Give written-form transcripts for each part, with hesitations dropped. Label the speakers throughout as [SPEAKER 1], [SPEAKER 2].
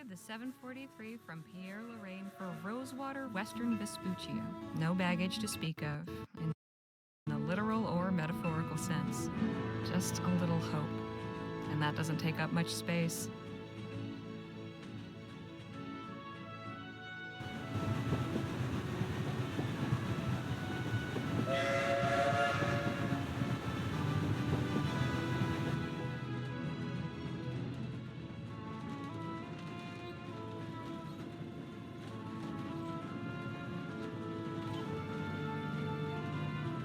[SPEAKER 1] the 743 from Pierre Lorraine for Rosewater, Western Vespuccia. No baggage to speak of, in the literal or metaphorical sense. Just a little hope. And that doesn't take up much space.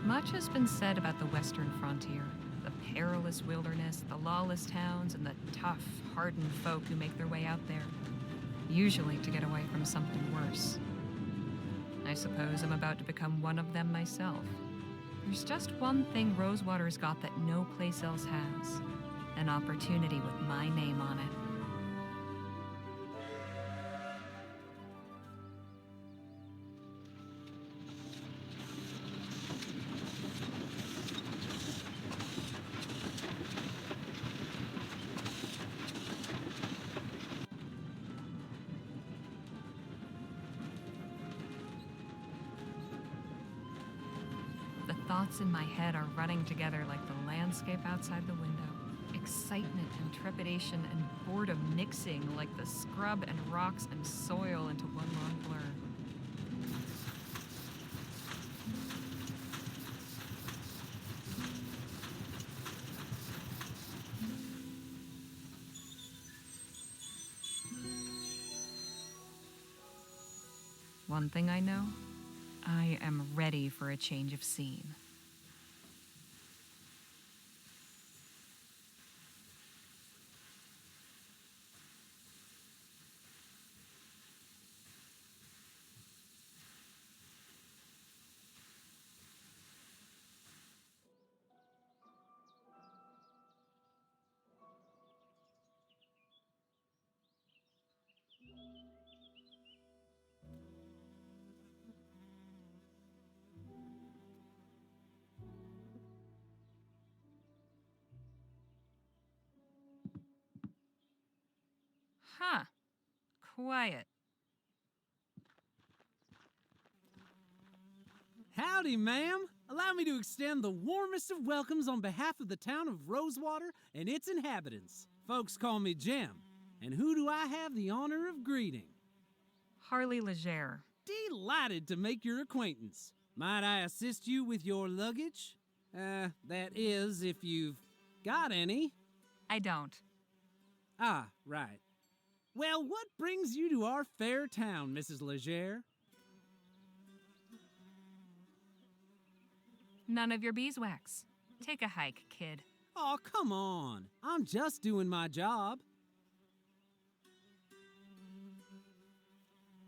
[SPEAKER 1] Much has been said about the western frontier. The perilous wilderness, the lawless towns, and the tough, hardened folk who make their way out there. Usually to get away from something worse. I suppose I'm about to become one of them myself. There's just one thing Rosewater's got that no place else has. An opportunity with my name on it. The thoughts in my head are running together like the landscape outside the window. Excitement and trepidation and boredom mixing like the scrub and rocks and soil into one long blur. One thing I know, I am ready for a change of scene. Huh. Quiet.
[SPEAKER 2] Howdy, ma'am. Allow me to extend the warmest of welcomes on behalf of the town of Rosewater and its inhabitants. Folks call me Jim. And who do I have the honor of greeting?
[SPEAKER 1] Harley Legere.
[SPEAKER 2] Delighted to make your acquaintance. Might I assist you with your luggage? That is, if you've got any.
[SPEAKER 1] I don't.
[SPEAKER 2] Ah, right. Well, what brings you to our fair town, Mrs. Legere?
[SPEAKER 1] None of your beeswax. Take a hike, kid.
[SPEAKER 2] Oh, come on. I'm just doing my job.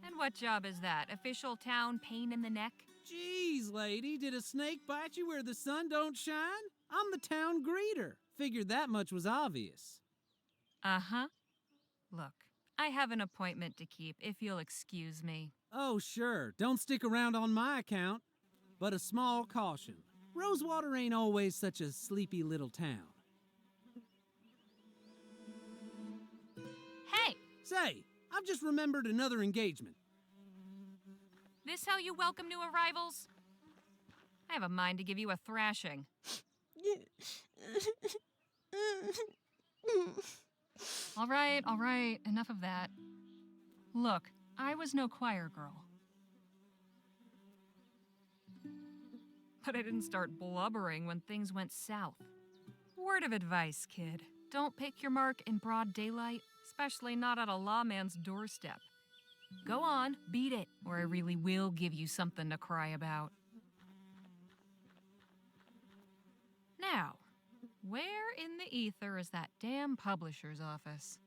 [SPEAKER 1] And what job is that? Official town pain in the neck?
[SPEAKER 2] Jeez, lady, did a snake bite you where the sun don't shine? I'm the town greeter. Figured that much was obvious.
[SPEAKER 1] Uh-huh. Look, I have an appointment to keep, if you'll excuse me.
[SPEAKER 2] Oh, sure. Don't stick around on my account. But a small caution. Rosewater ain't always such a sleepy little town.
[SPEAKER 1] Hey!
[SPEAKER 2] Say, I've just remembered another engagement.
[SPEAKER 1] This how you welcome new arrivals? I have a mind to give you a thrashing. All right, enough of that. Look, I was no choir girl. But I didn't start blubbering when things went south. Word of advice, kid. Don't pick your mark in broad daylight, especially not at a lawman's doorstep. Go on, beat it, or I really will give you something to cry about. Now, where in the ether is that damn publisher's office?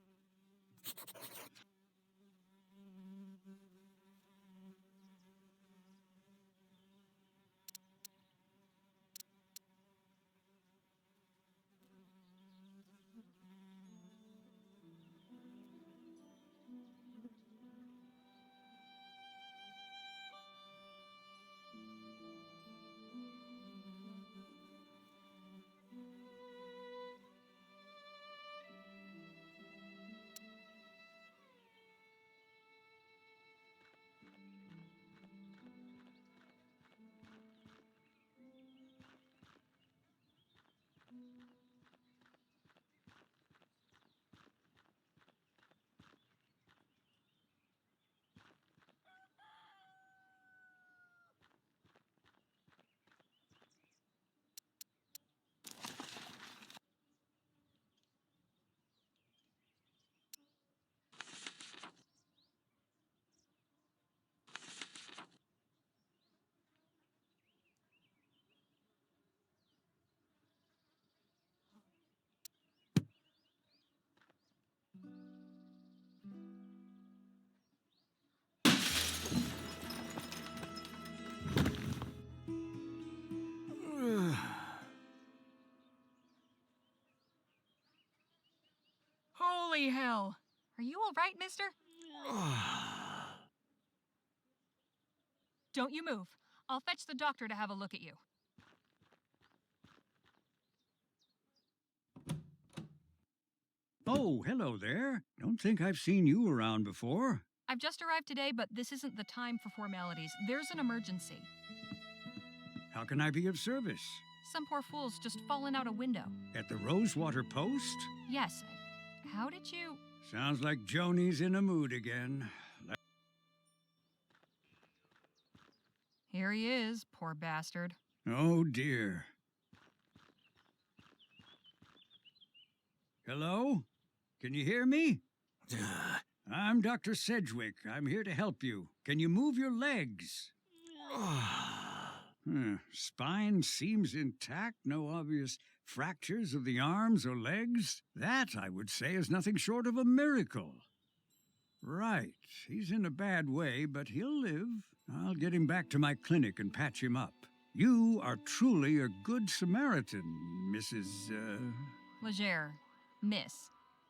[SPEAKER 1] Holy hell! Are you all right, mister? Don't you move. I'll fetch the doctor to have a look at you.
[SPEAKER 3] Oh, hello there. Don't think I've seen you around before.
[SPEAKER 1] I've just arrived today, but this isn't the time for formalities. There's an emergency.
[SPEAKER 3] How can I be of service?
[SPEAKER 1] Some poor fool's just fallen out a window.
[SPEAKER 3] At the Rosewater Post?
[SPEAKER 1] Yes. How did you...
[SPEAKER 3] Sounds like Joni's in a mood again.
[SPEAKER 1] Here he is, poor bastard.
[SPEAKER 3] Oh, dear. Hello? Can you hear me? I'm Dr. Sedgwick. I'm here to help you. Can you move your legs? Spine seems intact. No obvious fractures of the arms or legs. That, I would say, is nothing short of a miracle. Right. He's in a bad way, but he'll live. I'll get him back to my clinic and patch him up. You are truly a good Samaritan, Mrs.
[SPEAKER 1] Leger. Miss.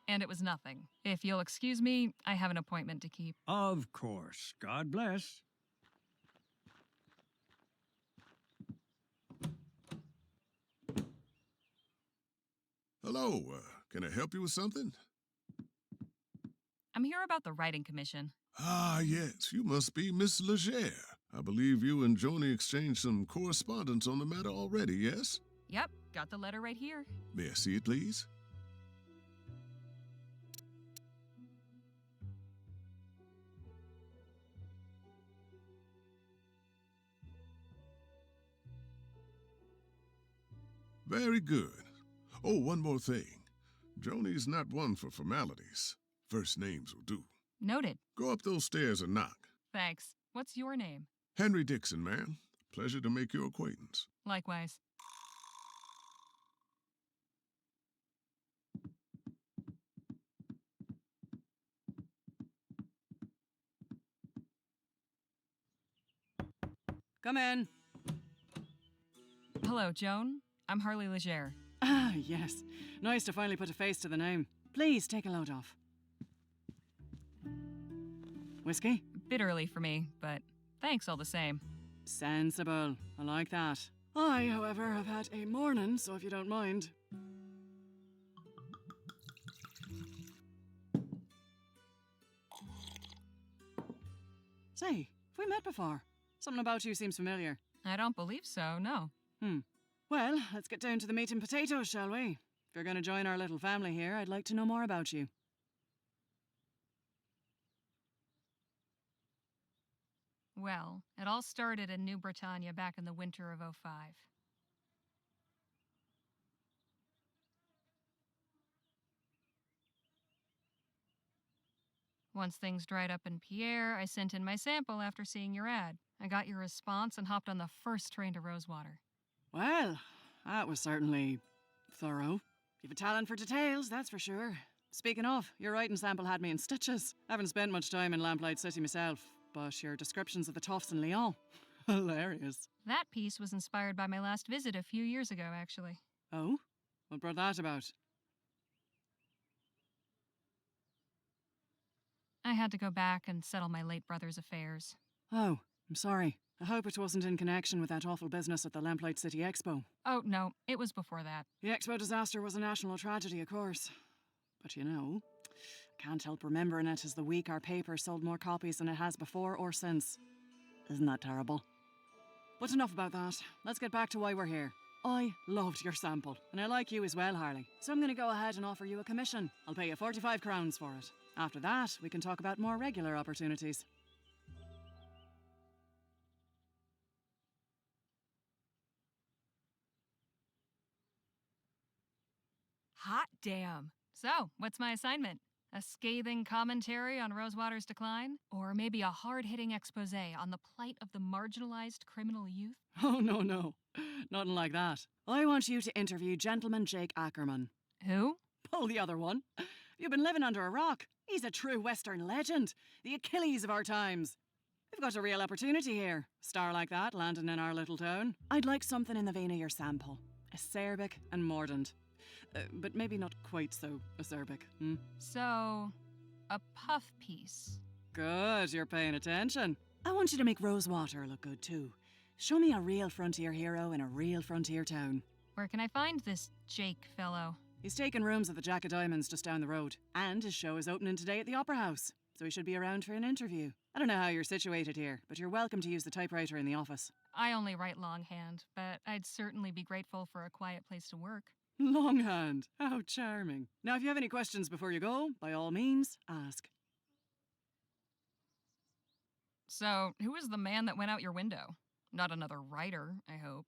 [SPEAKER 1] And it was nothing. If you'll excuse me, I have an appointment to keep.
[SPEAKER 3] Of course. God bless.
[SPEAKER 4] Hello, can I help you with something?
[SPEAKER 1] I'm here about the writing commission.
[SPEAKER 4] Ah, yes, you must be Miss Leger. I believe you and Joni exchanged some correspondence on the matter already, yes?
[SPEAKER 1] Yep, got the letter right here.
[SPEAKER 4] May I see it, please? Very good. Oh, one more thing. Joni's not one for formalities. First names will do.
[SPEAKER 1] Noted.
[SPEAKER 4] Go up those stairs and knock.
[SPEAKER 1] Thanks. What's your name?
[SPEAKER 4] Henry Dixon, ma'am. Pleasure to make your acquaintance.
[SPEAKER 1] Likewise.
[SPEAKER 5] Come in.
[SPEAKER 1] Hello, Joan. I'm Harley Leger.
[SPEAKER 5] Ah, yes. Nice to finally put a face to the name. Please, take a load off. Whiskey?
[SPEAKER 1] Bit early for me, but thanks all the same.
[SPEAKER 5] Sensible. I like that. I, however, have had a morning, so if you don't mind. Say, have we met before? Something about you seems familiar.
[SPEAKER 1] I don't believe so, no.
[SPEAKER 5] Well, let's get down to the meat and potatoes, shall we? If you're going to join our little family here, I'd like to know more about you.
[SPEAKER 1] Well, it all started in New Britannia back in the winter of '05. Once things dried up in Pierre, I sent in my sample after seeing your ad. I got your response and hopped on the first train to Rosewater.
[SPEAKER 5] Well, that was certainly thorough. You've a talent for details, that's for sure. Speaking of, your writing sample had me in stitches. I haven't spent much time in Lamplight City myself, but your descriptions of the Toffs in Lyon, hilarious.
[SPEAKER 1] That piece was inspired by my last visit a few years ago, actually.
[SPEAKER 5] Oh? What brought that about?
[SPEAKER 1] I had to go back and settle my late brother's affairs.
[SPEAKER 5] Oh, I'm sorry. I hope it wasn't in connection with that awful business at the Lamplight City Expo.
[SPEAKER 1] Oh, no, it was before that.
[SPEAKER 5] The Expo disaster was a national tragedy, of course. But you know, I can't help remembering it as the week our paper sold more copies than it has before or since. Isn't that terrible? But enough about that. Let's get back to why we're here. I loved your sample, and I like you as well, Harley. So I'm going to go ahead and offer you a commission. I'll pay you 45 crowns for it. After that, we can talk about more regular opportunities.
[SPEAKER 1] Hot damn. So, what's my assignment? A scathing commentary on Rosewater's decline? Or maybe a hard-hitting expose on the plight of the marginalized criminal youth?
[SPEAKER 5] Oh, no. Nothing like that. I want you to interview Gentleman Jake Ackerman.
[SPEAKER 1] Who?
[SPEAKER 5] Pull the other one. You've been living under a rock. He's a true Western legend. The Achilles of our times. We've got a real opportunity here. Star like that landing in our little town. I'd like something in the vein of your sample. A acerbic and mordant. But maybe not quite so acerbic, hmm?
[SPEAKER 1] So, a puff piece.
[SPEAKER 5] Good, you're paying attention. I want you to make Rosewater look good too. Show me a real frontier hero in a real frontier town.
[SPEAKER 1] Where can I find this Jake fellow?
[SPEAKER 5] He's taken rooms at the Jack of Diamonds just down the road, and his show is opening today at the Opera House, so he should be around for an interview. I don't know how you're situated here, but you're welcome to use the typewriter in the office.
[SPEAKER 1] I only write longhand, but I'd certainly be grateful for a quiet place to work.
[SPEAKER 5] Longhand, how charming. Now, if you have any questions before you go, by all means, ask.
[SPEAKER 1] So, who is the man that went out your window? Not another writer, I hope.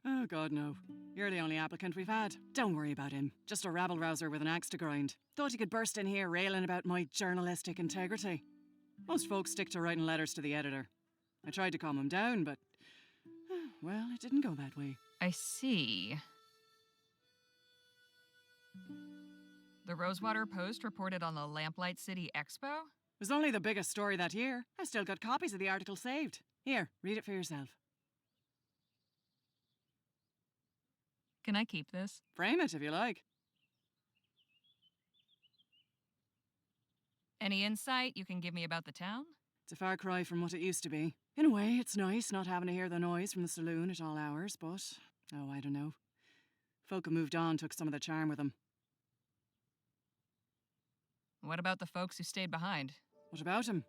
[SPEAKER 5] Oh, God, no. You're the only applicant we've had. Don't worry about him. Just a rabble-rouser with an axe to grind. Thought he could burst in here railing about my journalistic integrity. Most folks stick to writing letters to the editor. I tried to calm him down, but... well, it didn't go that way.
[SPEAKER 1] I see. The Rosewater Post reported on the Lamplight City Expo?
[SPEAKER 5] It was only the biggest story that year. I've still got copies of the article saved. Here, read it for yourself.
[SPEAKER 1] Can I keep this?
[SPEAKER 5] Frame it if you like.
[SPEAKER 1] Any insight you can give me about the town?
[SPEAKER 5] It's a far cry from what it used to be. In a way, it's nice not having to hear the noise from the saloon at all hours, but... oh, I don't know. Folk who moved on took some of the charm with them.
[SPEAKER 1] What about the folks who stayed behind?
[SPEAKER 5] What about him?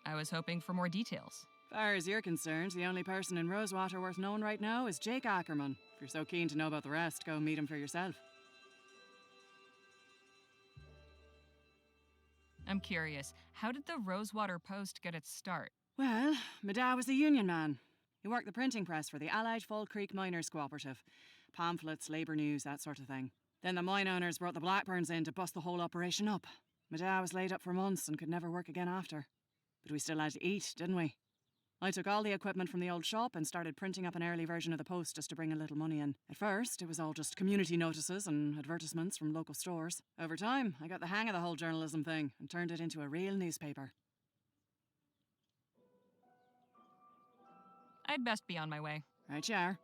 [SPEAKER 1] I was hoping for more details.
[SPEAKER 5] Far as you're concerned, the only person in Rosewater worth knowing right now is Jake Ackerman. If you're so keen to know about the rest, go meet him for yourself.
[SPEAKER 1] I'm curious, how did the Rosewater Post get its start?
[SPEAKER 5] Well, my dad was a union man. He worked the printing press for the Allied Fall Creek Miners Cooperative. Pamphlets, labour news, that sort of thing. Then the mine owners brought the Blackburns in to bust the whole operation up. My dad was laid up for months and could never work again after. But we still had to eat, didn't we? I took all the equipment from the old shop and started printing up an early version of the Post just to bring a little money in. At first, it was all just community notices and advertisements from local stores. Over time, I got the hang of the whole journalism thing and turned it into a real newspaper.
[SPEAKER 1] I'd best be on my way.
[SPEAKER 5] Right you are.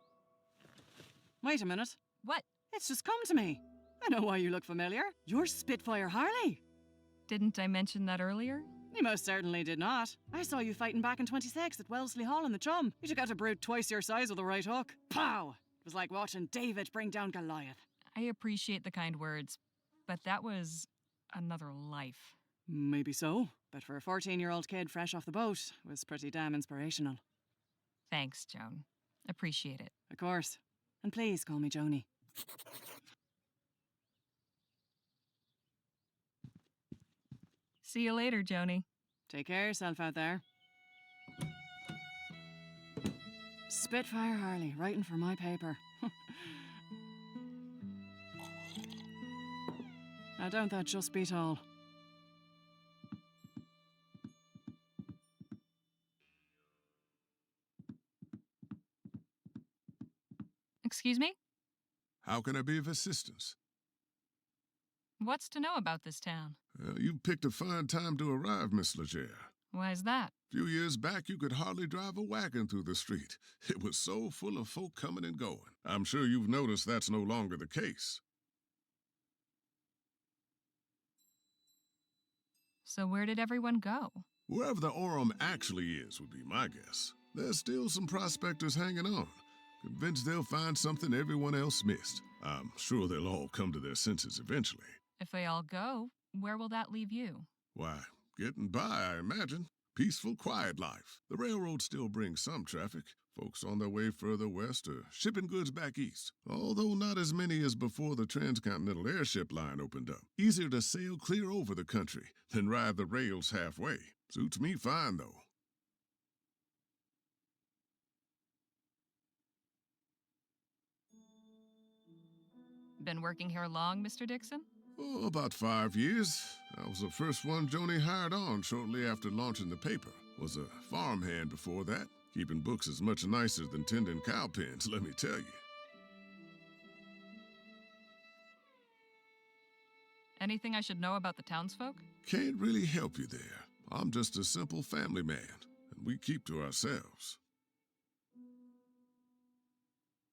[SPEAKER 5] Wait a minute.
[SPEAKER 1] What?
[SPEAKER 5] It's just come to me. I know why you look familiar. You're Spitfire Harley.
[SPEAKER 1] Didn't I mention that earlier?
[SPEAKER 5] You most certainly did not. I saw you fighting back in 26 at Wellesley Hall in the Chum. You took out a brute twice your size with a right hook. Pow! It was like watching David bring down Goliath.
[SPEAKER 1] I appreciate the kind words, but that was another life.
[SPEAKER 5] Maybe so, but for a 14-year-old kid fresh off the boat, it was pretty damn inspirational.
[SPEAKER 1] Thanks, Joan. Appreciate it.
[SPEAKER 5] Of course. And please call me Joni.
[SPEAKER 1] See you later, Joni.
[SPEAKER 5] Take care of yourself out there. Spitfire Harley, writing for my paper. Now don't that just beat all?
[SPEAKER 1] Excuse me?
[SPEAKER 4] How can I be of assistance?
[SPEAKER 1] What's to know about this town?
[SPEAKER 4] You picked a fine time to arrive, Miss Legere.
[SPEAKER 1] Why's that?
[SPEAKER 4] A few years back, you could hardly drive a wagon through the street. It was so full of folk coming and going. I'm sure you've noticed that's no longer the case.
[SPEAKER 1] So where did everyone go?
[SPEAKER 4] Wherever the Orem actually is would be my guess. There's still some prospectors hanging on, convinced they'll find something everyone else missed. I'm sure they'll all come to their senses eventually.
[SPEAKER 1] If they all go, where will that leave you?
[SPEAKER 4] Why, getting by, I imagine. Peaceful, quiet life. The railroad still brings some traffic. Folks on their way further west or shipping goods back east. Although not as many as before the transcontinental airship line opened up. Easier to sail clear over the country than ride the rails halfway. Suits me fine, though.
[SPEAKER 1] Been working here long, Mr. Dixon?
[SPEAKER 4] Oh, about 5 years. I was the first one Joni hired on shortly after launching the paper. Was a farmhand before that. Keeping books is much nicer than tending cow pens, let me tell you.
[SPEAKER 1] Anything I should know about the townsfolk?
[SPEAKER 4] Can't really help you there. I'm just a simple family man. and we keep to ourselves.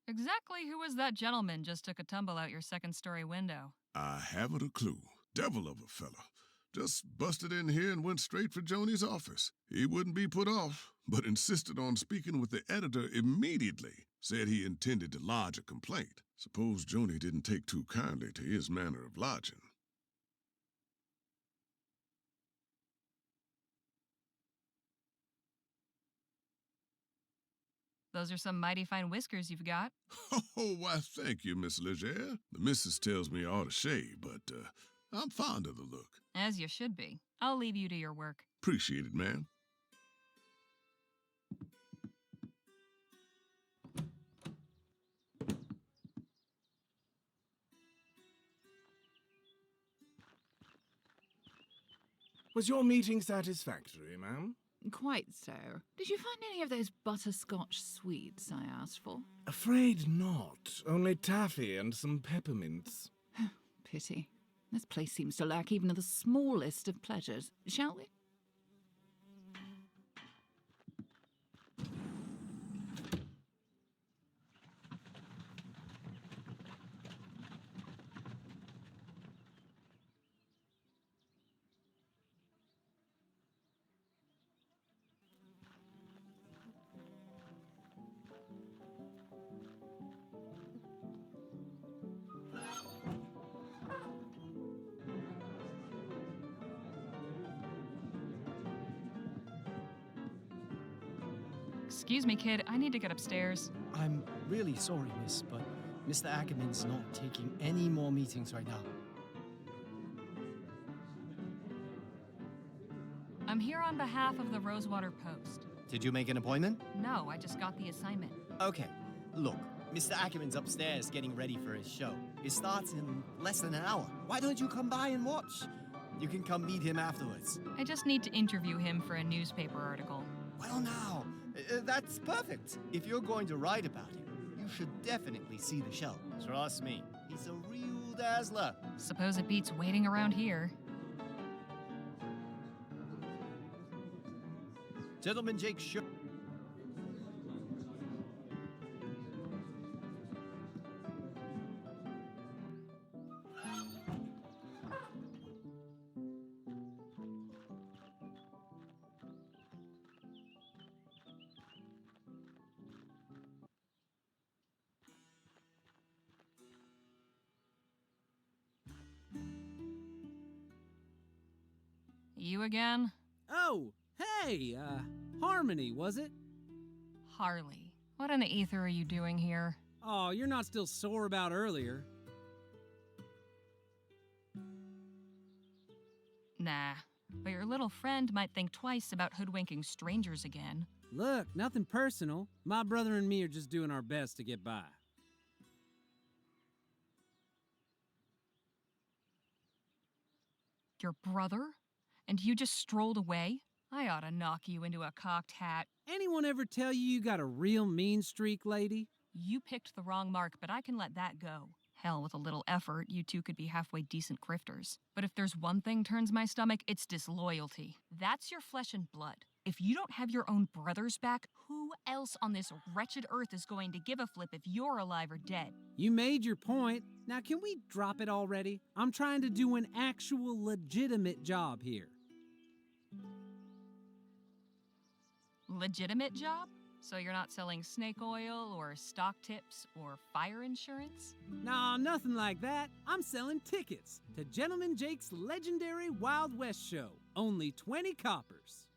[SPEAKER 1] Exactly who was that gentleman just took a tumble out your second-story window?
[SPEAKER 4] I haven't a clue. Devil of a fella. Just busted in here and went straight for Joni's office. He wouldn't be put off, but insisted on speaking with the editor immediately. Said he intended to lodge a complaint. Suppose Joni didn't take too kindly to his manner of lodging.
[SPEAKER 1] Those are some mighty fine whiskers you've got.
[SPEAKER 4] Oh, why, thank you, Miss Leger. The missus tells me I ought to shave, but I'm fond of the look.
[SPEAKER 1] As you should be. I'll leave you to your work.
[SPEAKER 4] Appreciate it, ma'am.
[SPEAKER 6] Was your meeting satisfactory, ma'am?
[SPEAKER 7] Quite so. Did you find any of those butterscotch sweets I asked for?
[SPEAKER 6] Afraid not. Only taffy and some peppermints.
[SPEAKER 7] Pity. This place seems to lack even the smallest of pleasures. Shall we?
[SPEAKER 1] Excuse me, kid. I need to get upstairs.
[SPEAKER 8] I'm really sorry, miss, but Mr. Ackerman's not taking any more meetings right now.
[SPEAKER 1] I'm here on behalf of the Rosewater Post.
[SPEAKER 8] Did you make an appointment?
[SPEAKER 1] No, I just got the assignment.
[SPEAKER 8] Okay, look, Mr. Ackerman's upstairs getting ready for his show. It starts in less than an hour. Why don't you come by and watch? You can come meet him afterwards.
[SPEAKER 1] I just need to interview him for a newspaper article.
[SPEAKER 8] Well, now, that's perfect. If you're going to write about him, you should definitely see the show. Trust me, he's a real dazzler.
[SPEAKER 1] Suppose it beats waiting around here.
[SPEAKER 8] Gentleman Jake show.
[SPEAKER 1] You again?
[SPEAKER 2] Oh, hey, Harmony, was it?
[SPEAKER 1] Harley. What in the ether are you doing here?
[SPEAKER 2] Oh, you're not still sore about earlier.
[SPEAKER 1] Nah, but your little friend might think twice about hoodwinking strangers again.
[SPEAKER 2] Look, nothing personal. My brother and me are just doing our best to get by.
[SPEAKER 1] Your brother? And you just strolled away? I ought to knock you into a cocked hat.
[SPEAKER 2] Anyone ever tell you got a real mean streak, lady?
[SPEAKER 1] You picked the wrong mark, but I can let that go. Hell, with a little effort, you two could be halfway decent grifters. But if there's one thing turns my stomach, it's disloyalty. That's your flesh and blood. If you don't have your own brothers back, who else on this wretched earth is going to give a flip if you're alive or dead?
[SPEAKER 2] You made your point. Now can we drop it already? I'm trying to do an actual legitimate job here.
[SPEAKER 1] Legitimate job? So you're not selling snake oil or stock tips or fire insurance?
[SPEAKER 2] Nah, nothing like that. I'm selling tickets to Gentleman Jake's legendary Wild West show. Only 20 coppers.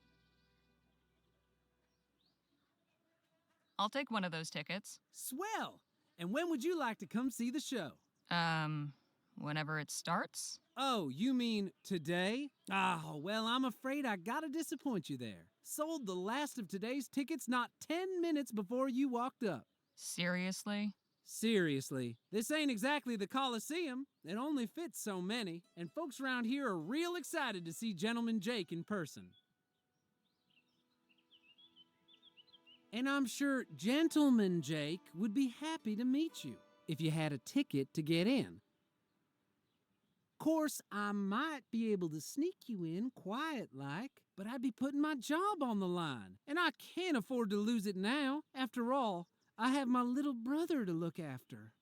[SPEAKER 1] I'll take one of those tickets.
[SPEAKER 2] Swell! And when would you like to come see the show?
[SPEAKER 1] Whenever it starts?
[SPEAKER 2] Oh, you mean today? Oh, well, I'm afraid I gotta disappoint you there. Sold the last of today's tickets not 10 minutes before you walked up.
[SPEAKER 1] Seriously?
[SPEAKER 2] Seriously, this ain't exactly the Coliseum. It only fits so many, and folks around here are real excited to see Gentleman Jake in person. And I'm sure Gentleman Jake would be happy to meet you if you had a ticket to get in. Of course, I might be able to sneak you in quiet like, but I'd be putting my job on the line, and I can't afford to lose it now. After all, I have my little brother to look after.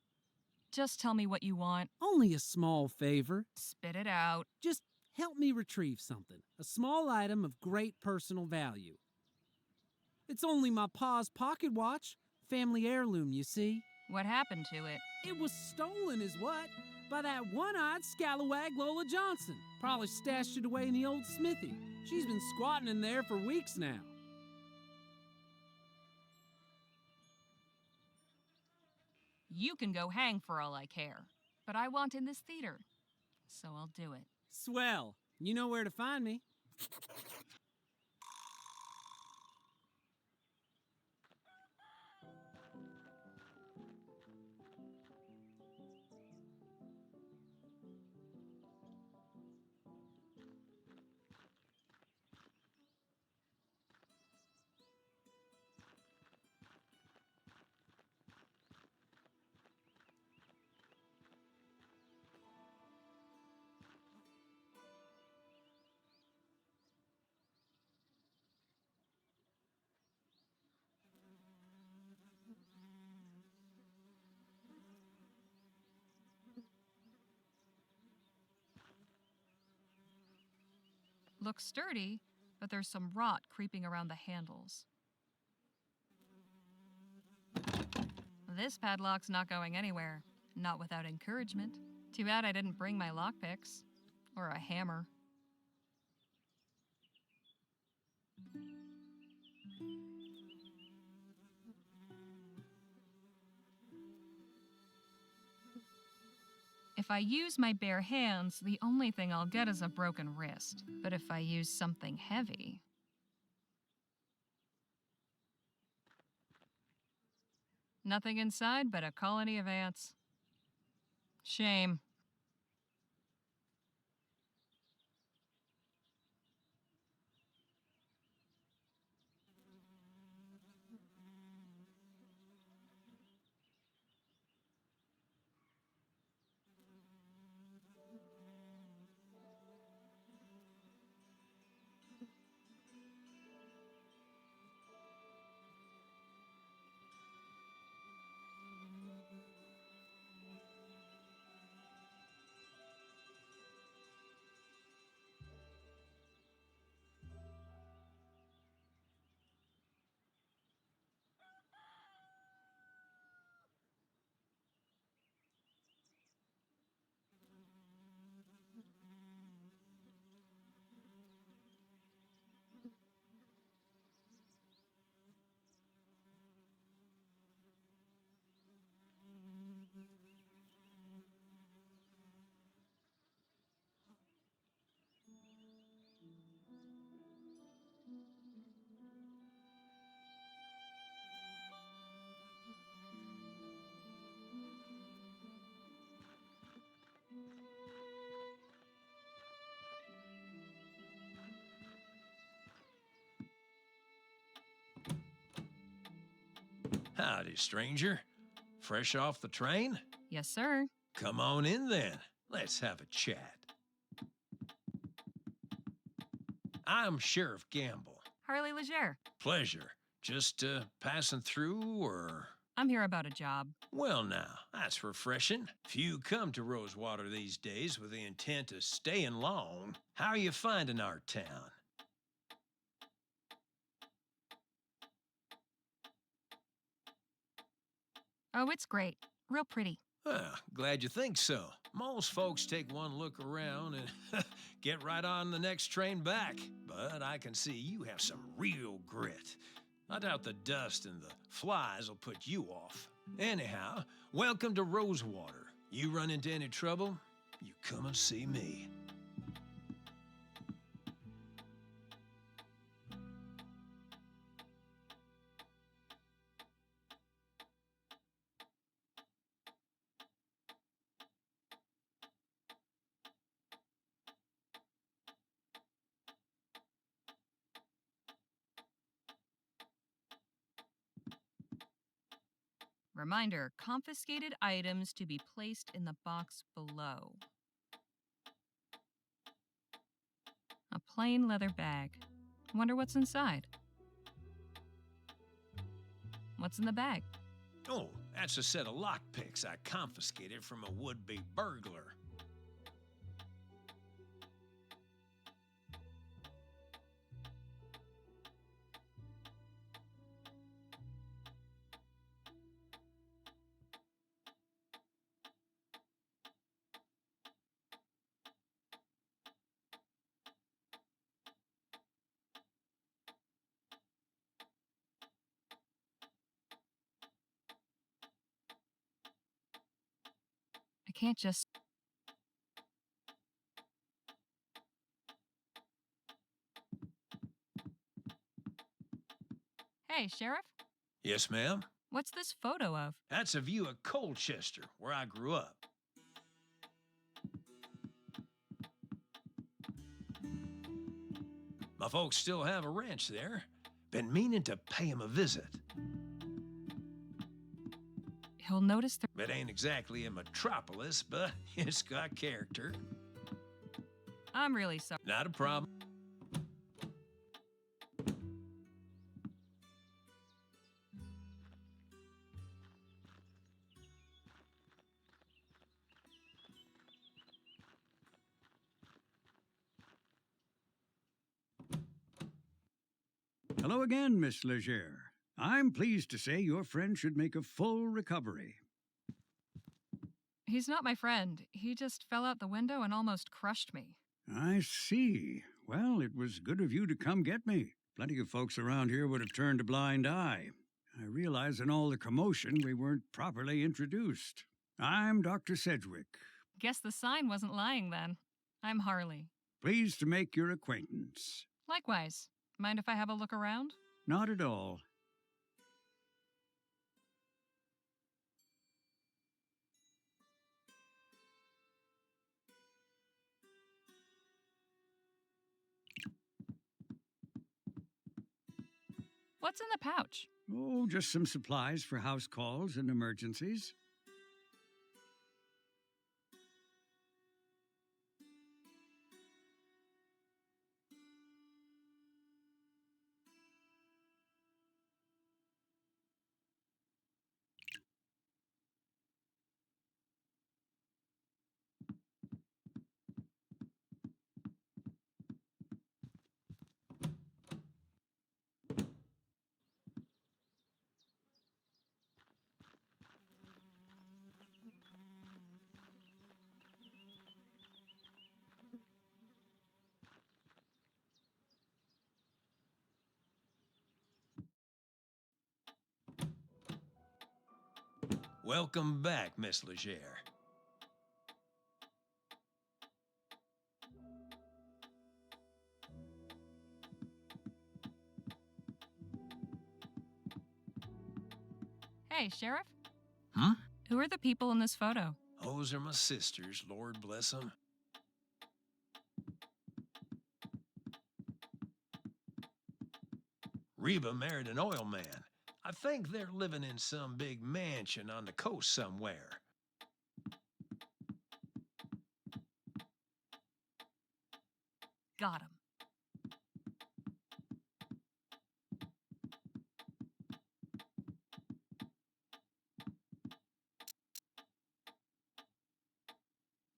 [SPEAKER 1] Just tell me what you want.
[SPEAKER 2] Only a small favor.
[SPEAKER 1] Spit it out.
[SPEAKER 2] Just help me retrieve something. A small item of great personal value. It's only my pa's pocket watch. Family heirloom, you see.
[SPEAKER 1] What happened to it?
[SPEAKER 2] It was stolen, is what? By that one-eyed scalawag Lola Johnson. Probably stashed it away in the old smithy. She's been squatting in there for weeks now.
[SPEAKER 1] You can go hang for all I care. But I want in this theater. So I'll do it.
[SPEAKER 2] Swell. You know where to find me.
[SPEAKER 1] Looks sturdy, but there's some rot creeping around the handles. This padlock's not going anywhere. Not without encouragement. Too bad I didn't bring my lockpicks. Or a hammer. If I use my bare hands, the only thing I'll get is a broken wrist. But if I use something heavy... Nothing inside but a colony of ants. Shame.
[SPEAKER 9] Howdy, stranger. Fresh off the train?
[SPEAKER 1] Yes, sir.
[SPEAKER 9] Come on in then. Let's have a chat. I'm Sheriff Gamble.
[SPEAKER 1] Harley Legere.
[SPEAKER 9] Pleasure. Just passing through, or...
[SPEAKER 1] I'm here about a job.
[SPEAKER 9] Well now, that's refreshing. Few come to Rosewater these days with the intent of staying long. How are you finding our town?
[SPEAKER 1] Oh, it's great. Real pretty.
[SPEAKER 9] Glad you think so. Most folks take one look around and get right on the next train back. But I can see you have some real grit. I doubt the dust and the flies will put you off. Anyhow, welcome to Rosewater. You run into any trouble, you come and see me.
[SPEAKER 1] Reminder, confiscated items to be placed in the box below. plain leather bag. Wonder what's inside. What's in the bag?
[SPEAKER 9] Oh, that's a set of lockpicks I confiscated from a would-be burglar.
[SPEAKER 1] I can't just... Hey, Sheriff?
[SPEAKER 9] Yes, ma'am?
[SPEAKER 1] What's this photo of?
[SPEAKER 9] That's a view of Colchester, where I grew up. My folks still have a ranch there. Been meaning to pay him a visit.
[SPEAKER 1] He'll notice the...
[SPEAKER 9] It ain't exactly a metropolis, but it's got character.
[SPEAKER 1] I'm really sorry.
[SPEAKER 9] Not a problem.
[SPEAKER 3] Hello again, Miss Leger. I'm pleased to say your friend should make a full recovery.
[SPEAKER 1] He's not my friend. He just fell out the window and almost crushed me.
[SPEAKER 3] I see. Well, it was good of you to come get me. Plenty of folks around here would have turned a blind eye. I realize in all the commotion we weren't properly introduced. I'm Dr. Sedgwick.
[SPEAKER 1] Guess the sign wasn't lying then. I'm Harley.
[SPEAKER 3] Pleased to make your acquaintance.
[SPEAKER 1] Likewise. Mind if I have a look around?
[SPEAKER 3] Not at all.
[SPEAKER 1] What's in the pouch?
[SPEAKER 3] Oh, just some supplies for house calls and emergencies.
[SPEAKER 9] Welcome back, Miss Leger.
[SPEAKER 1] Hey, Sheriff?
[SPEAKER 9] Huh?
[SPEAKER 1] Who are the people in this photo?
[SPEAKER 9] Those are my sisters, Lord bless them. Reba married an oil man. I think they're living in some big mansion on the coast somewhere.
[SPEAKER 1] Got him.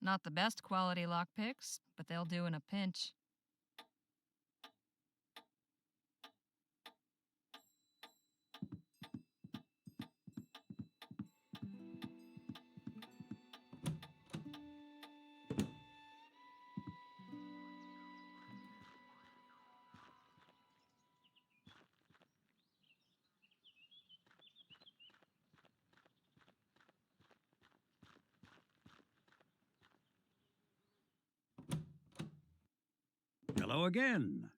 [SPEAKER 1] Not the best quality lockpicks, but they'll do in a pinch.
[SPEAKER 3] Hello again.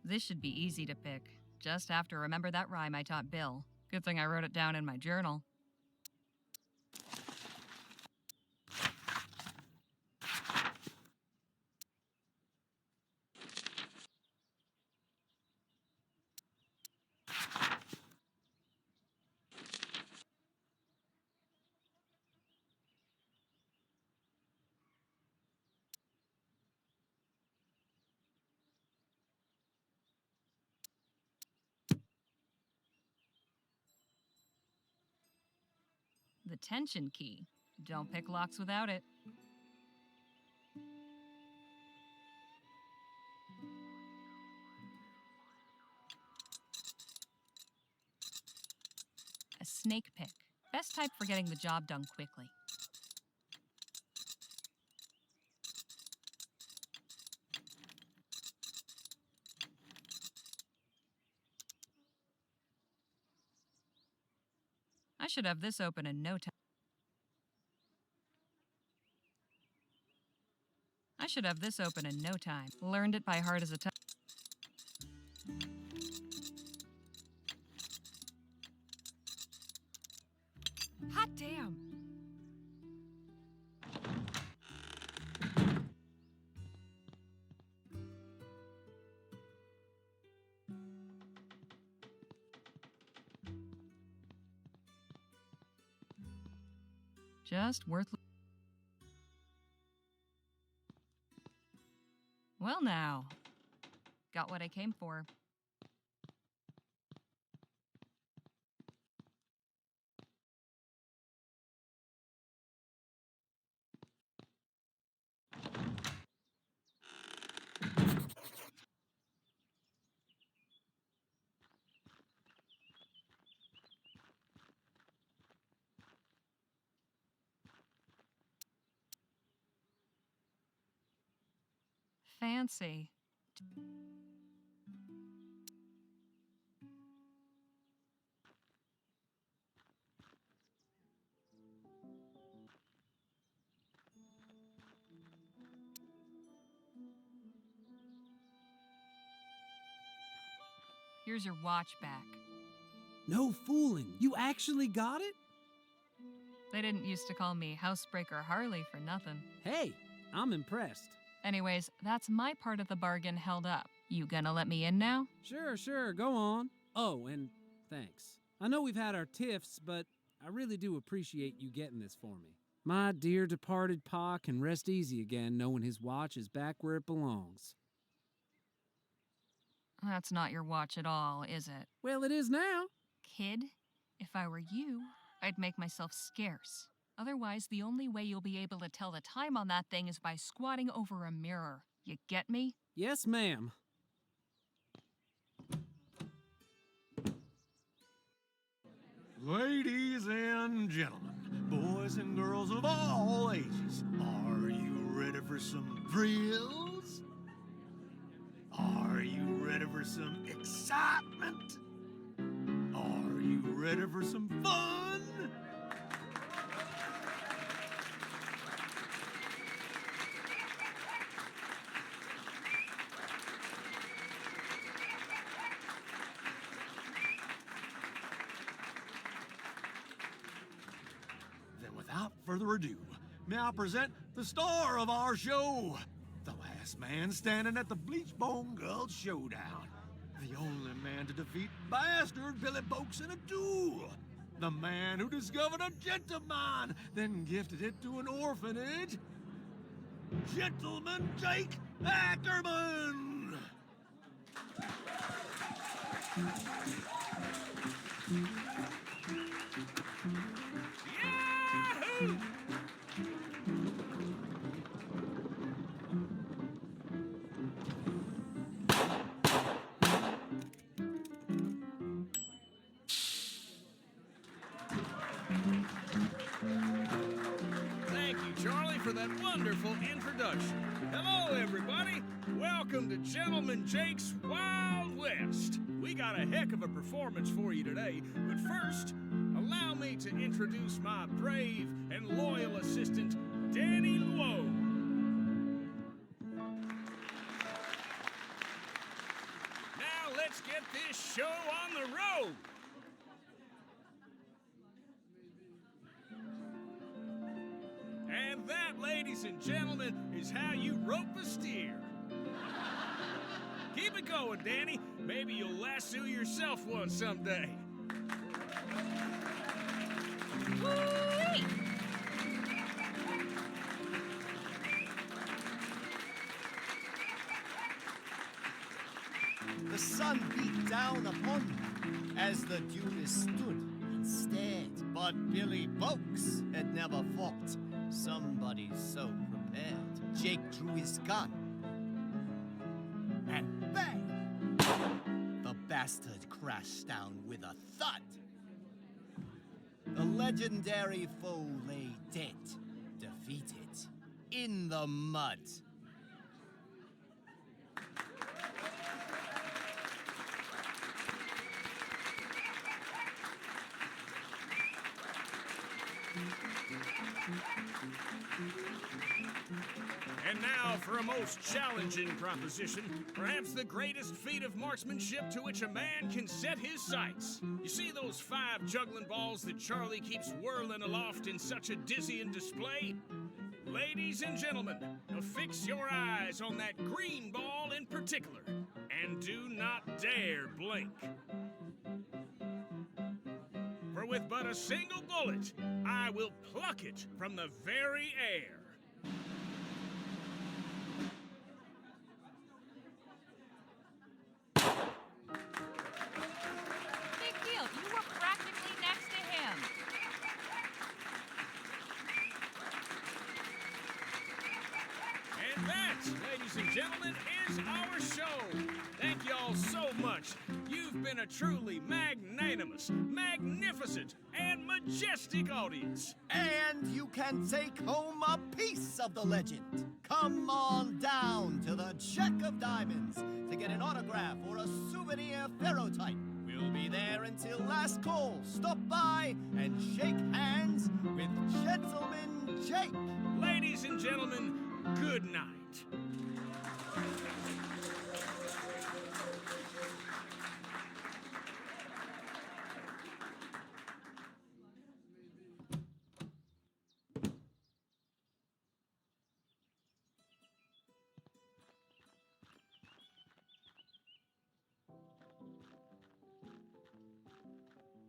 [SPEAKER 1] This should be easy to pick. Just have to remember that rhyme I taught Bill. Good thing I wrote it down in my journal. The tension key. Don't pick locks without it. A snake pick. Best type for getting the job done quickly. I should have this open in no time. I should have this open in no time. Learned it by heart as a time. Hot damn! Just worth. Well, now. Got what I came for. Fancy. Here's your watch back.
[SPEAKER 2] No fooling. You actually got it?
[SPEAKER 1] They didn't used to call me Housebreaker Harley for nothing.
[SPEAKER 2] Hey, I'm impressed.
[SPEAKER 1] Anyways, that's my part of the bargain held up. You gonna let me in now?
[SPEAKER 2] Sure, go on. Oh, and thanks. I know we've had our tiffs, but I really do appreciate you getting this for me. My dear departed pa can rest easy again knowing his watch is back where it belongs.
[SPEAKER 1] That's not your watch at all, is it?
[SPEAKER 2] Well, it is now.
[SPEAKER 1] Kid, if I were you, I'd make myself scarce. Otherwise, the only way you'll be able to tell the time on that thing is by squatting over a mirror. You get me?
[SPEAKER 2] Yes, ma'am.
[SPEAKER 10] Ladies and gentlemen, boys and girls of all ages, are you ready for some thrills? Are you ready for some excitement? Are you ready for some fun? Then without further ado, may I present the star of our show, the last man standing at the Bleachbone Gulch Showdown. The only man to defeat bastard Billy Boakes in a duel. The man who discovered a gentleman, then gifted it to an orphanage. Gentleman Jake Ackerman! Yahoo!
[SPEAKER 11] Thank you, Charlie, for that wonderful introduction. Hello, everybody. Welcome to Gentleman Jake's Wild West. We got a heck of a performance for you today, but first, allow me to introduce my brave and loyal assistant, Danny Luo. Now let's get this this show on the road. And that, ladies and gentlemen, is how you rope a steer. Keep it going, Danny. Maybe you'll lasso yourself one someday.
[SPEAKER 1] Whee!
[SPEAKER 8] The sun beat down upon them as the duelists stood and stared. But Billy Boakes had never fought somebody so prepared. Jake drew his gun. And bang! The bastard crashed down with a thud. The legendary foe lay dead, defeated, in the mud.
[SPEAKER 11] And now for a most challenging proposition, perhaps the greatest feat of marksmanship to which a man can set his sights. You see those 5 juggling balls that Charlie keeps whirling aloft in such a dizzying display? Ladies and gentlemen, fix your eyes on that green ball in particular, and do not dare blink. For with but a single bullet, I will pluck it from the very air.
[SPEAKER 1] Big deal. You were practically next to him.
[SPEAKER 11] And that, ladies and gentlemen, is our show. Thank you all so much. You've been a truly magnanimous, magnificent, and majestic audience.
[SPEAKER 8] And you can take home a piece of the legend. Come on down to the Check of Diamonds to get an autograph or a souvenir ferrotype. We'll be there until last call. Stop by and shake hands with Gentleman Jake.
[SPEAKER 11] Ladies and gentlemen, good night.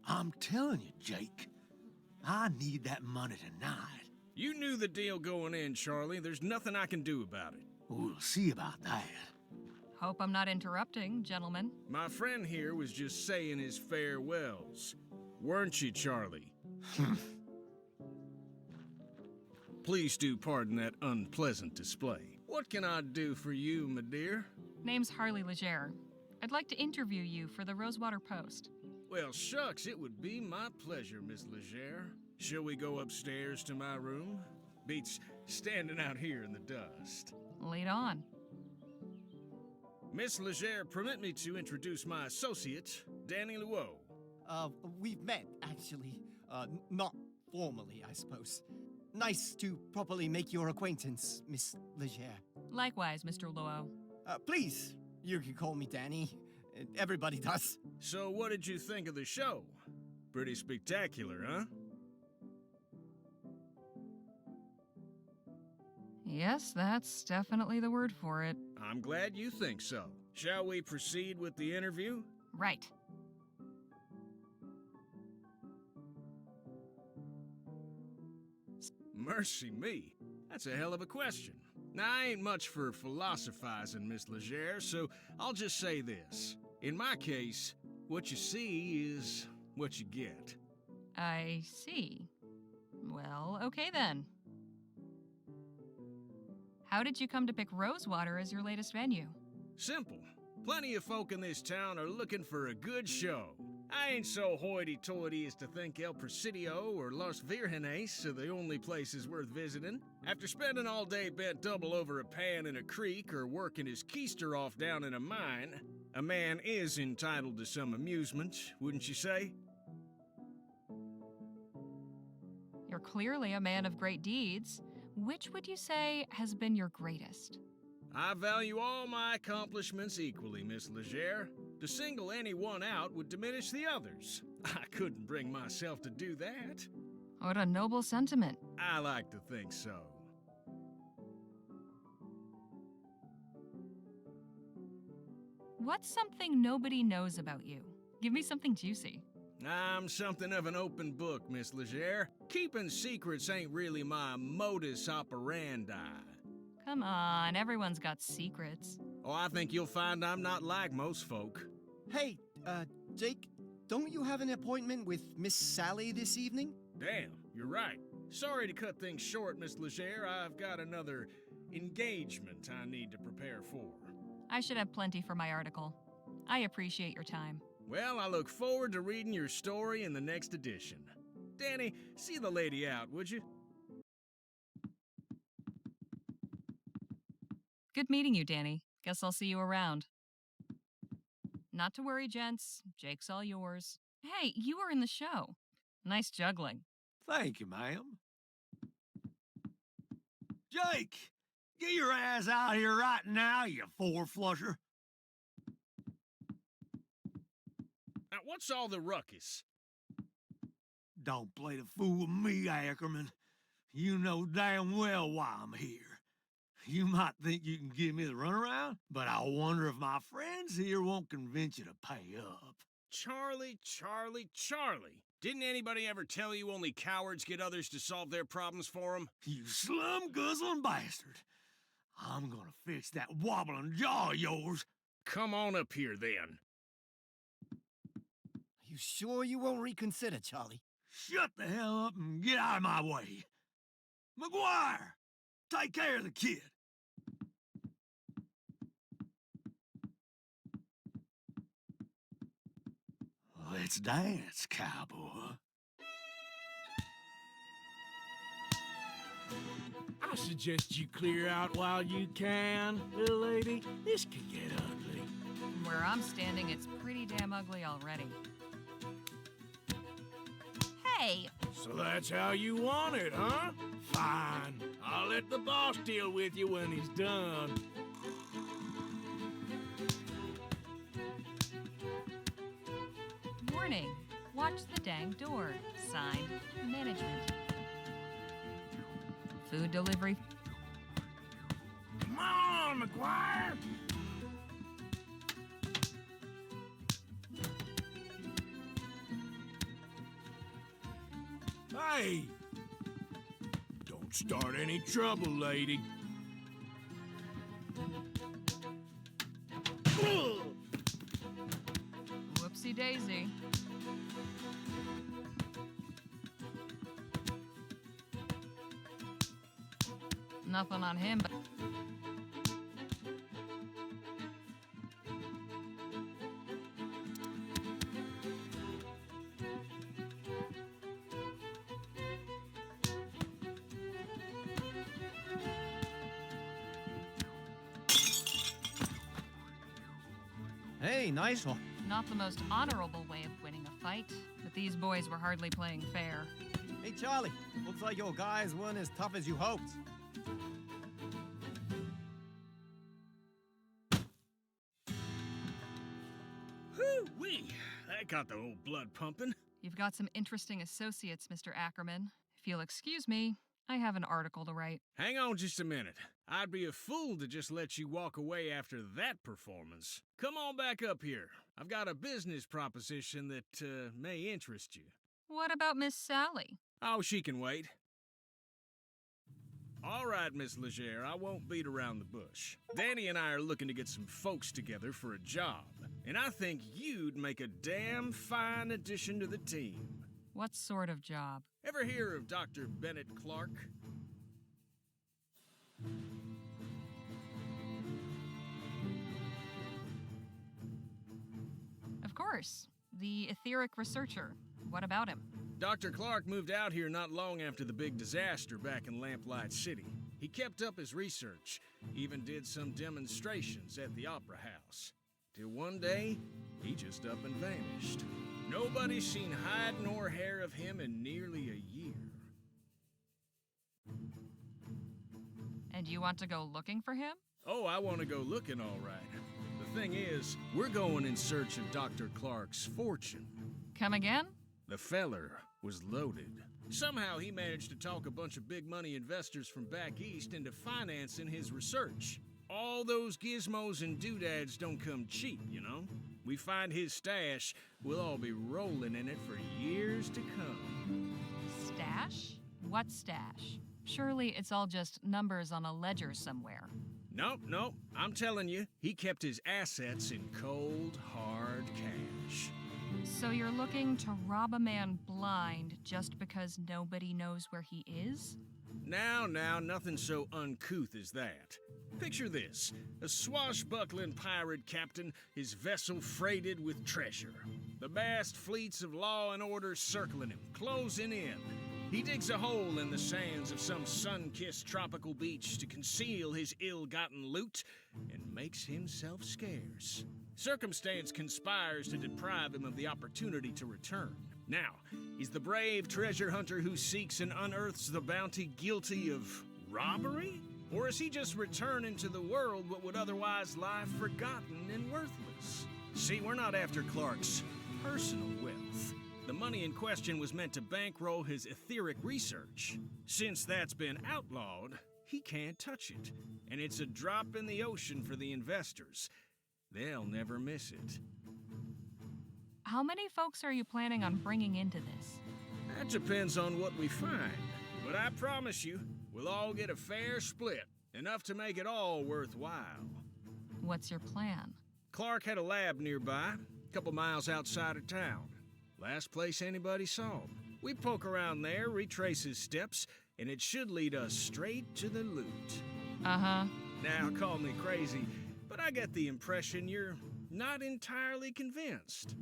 [SPEAKER 10] I'm telling you, Jake, I need that money tonight.
[SPEAKER 11] You knew the deal going in, Charlie. There's nothing I can do about it.
[SPEAKER 10] We'll see about that.
[SPEAKER 1] Hope I'm not interrupting, gentlemen.
[SPEAKER 11] My friend here was just saying his farewells. Weren't you, Charlie? Please do pardon that unpleasant display. What can I do for you, my dear?
[SPEAKER 1] Name's Harley Legere. I'd like to interview you for the Rosewater Post.
[SPEAKER 11] Well, shucks, it would be my pleasure, Miss Legere. Shall we go upstairs to my room? Beats standing out here in the dust.
[SPEAKER 1] Lead on.
[SPEAKER 11] Miss Legere, permit me to introduce my associate, Danny Luo.
[SPEAKER 8] We've met, actually. Not formally, I suppose. Nice to properly make your acquaintance, Miss Legere.
[SPEAKER 1] Likewise, Mr. Luo.
[SPEAKER 8] Please, you can call me Danny. Everybody does.
[SPEAKER 11] So what did you think of the show? Pretty spectacular, huh?
[SPEAKER 1] Yes, that's definitely the word for it.
[SPEAKER 11] I'm glad you think so. Shall we proceed with the interview?
[SPEAKER 1] Right.
[SPEAKER 11] Mercy me. That's a hell of a question. Now, I ain't much for philosophizing, Miss Legere, so I'll just say this. In my case, what you see is what you get.
[SPEAKER 1] I see. Well, okay then. How did you come to pick Rosewater as your latest venue?
[SPEAKER 11] Simple. Plenty of folk in this town are looking for a good show. I ain't so hoity-toity as to think El Presidio or Los Virgenes are the only places worth visiting. After spending all day bent double over a pan in a creek or working his keister off down in a mine, a man is entitled to some amusement, wouldn't you say?
[SPEAKER 1] You're clearly a man of great deeds. Which would you say has been your greatest?
[SPEAKER 11] I value all my accomplishments equally, Miss Legere. To single any one out would diminish the others. I couldn't bring myself to do that.
[SPEAKER 1] What a noble sentiment.
[SPEAKER 11] I like to think so.
[SPEAKER 1] What's something nobody knows about you? Give me something juicy.
[SPEAKER 11] I'm something of an open book, Miss Legere. Keeping secrets ain't really my modus operandi.
[SPEAKER 1] Come on, everyone's got secrets.
[SPEAKER 11] Oh, I think you'll find I'm not like most folk.
[SPEAKER 8] Hey, Jake, don't you have an appointment with Miss Sally this evening?
[SPEAKER 11] Damn, you're right. Sorry to cut things short, Miss Legere. I've got another engagement I need to prepare for.
[SPEAKER 1] I should have plenty for my article. I appreciate your time.
[SPEAKER 11] Well, I look forward to reading your story in the next edition. Danny, see the lady out, would you?
[SPEAKER 1] Good meeting you, Danny. Guess I'll see you around. Not to worry, gents. Jake's all yours. Hey, you were in the show. Nice juggling.
[SPEAKER 10] Thank you, ma'am. Jake, get your ass out here right now, you four-flusher.
[SPEAKER 11] Now, what's all the ruckus?
[SPEAKER 10] Don't play the fool with me, Ackerman. You know damn well why I'm here. You might think you can give me the runaround, but I wonder if my friends here won't convince you to pay up.
[SPEAKER 11] Charlie. Didn't anybody ever tell you only cowards get others to solve their problems for them?
[SPEAKER 10] You slum-guzzling bastard. I'm gonna fix that wobbling jaw of yours.
[SPEAKER 11] Come on up here, then.
[SPEAKER 8] Are you sure you won't reconsider, Charlie?
[SPEAKER 10] Shut the hell up and get out of my way. McGuire, take care of the kid. Let's dance, cowboy.
[SPEAKER 6] I suggest you clear out while you can, little lady. This could get ugly.
[SPEAKER 1] From where I'm standing, it's pretty damn ugly already. Hey!
[SPEAKER 6] So that's how you want it, huh? Fine. I'll let the boss deal with you when he's done.
[SPEAKER 1] Warning. Watch the dang door. Signed, management. Food delivery.
[SPEAKER 6] Come on, McGuire! Hey! Don't start any trouble, lady.
[SPEAKER 1] Whoopsie daisy. Nothing on him, but...
[SPEAKER 8] Hey, nice one.
[SPEAKER 1] Not the most honorable way of winning a fight, but these boys were hardly playing fair.
[SPEAKER 8] Hey, Charlie, looks like your guys weren't as tough as you hoped.
[SPEAKER 11] Whoo-wee! That got the old blood pumping.
[SPEAKER 1] You've got some interesting associates, Mr. Ackerman. If you'll excuse me, I have an article to write.
[SPEAKER 11] Hang on just a minute. I'd be a fool to just let you walk away after that performance. Come on back up here. I've got a business proposition that may interest you.
[SPEAKER 1] What about Miss Sally?
[SPEAKER 11] Oh, she can wait. All right, Miss Legere, I won't beat around the bush. Danny and I are looking to get some folks together for a job, and I think you'd make a damn fine addition to the team.
[SPEAKER 1] What sort of job?
[SPEAKER 11] Ever hear of Dr. Bennett Clark?
[SPEAKER 1] Of course. The etheric researcher. What about him?
[SPEAKER 11] Dr. Clark moved out here not long after the big disaster back in Lamplight City. He kept up his research, even did some demonstrations at the Opera House. Till one day, he just up and vanished. Nobody's seen hide nor hair of him in nearly a year.
[SPEAKER 1] And you want to go looking for him?
[SPEAKER 11] Oh, I want to go looking all right. The thing is, we're going in search of Dr. Clark's fortune.
[SPEAKER 1] Come again?
[SPEAKER 11] The feller was loaded. Somehow he managed to talk a bunch of big money investors from back east into financing his research. All those gizmos and doodads don't come cheap, you know? We find his stash, we'll all be rolling in it for years to come.
[SPEAKER 1] Stash? What stash? Surely it's all just numbers on a ledger somewhere.
[SPEAKER 11] Nope. I'm telling you, he kept his assets in cold, hard cash.
[SPEAKER 1] So you're looking to rob a man blind just because nobody knows where he is?
[SPEAKER 11] Now, nothing so uncouth as that. Picture this, a swashbuckling pirate captain, his vessel freighted with treasure. The vast fleets of law and order circling him, closing in. He digs a hole in the sands of some sun-kissed tropical beach to conceal his ill-gotten loot and makes himself scarce. Circumstance conspires to deprive him of the opportunity to return. Now, is the brave treasure hunter who seeks and unearths the bounty guilty of robbery? Or is he just returning to the world what would otherwise lie forgotten and worthless? See, we're not after Clark's personal wealth. The money in question was meant to bankroll his etheric research. Since that's been outlawed, he can't touch it. And it's a drop in the ocean for the investors. They'll never miss it.
[SPEAKER 1] How many folks are you planning on bringing into this?
[SPEAKER 11] That depends on what we find. But I promise you, we'll all get a fair split. Enough to make it all worthwhile.
[SPEAKER 1] What's your plan?
[SPEAKER 11] Clark had a lab nearby, a couple miles outside of town. Last place anybody saw him. We poke around there, retrace his steps, and it should lead us straight to the loot.
[SPEAKER 1] Uh-huh.
[SPEAKER 11] Now, call me crazy, but I get the impression you're not entirely convinced.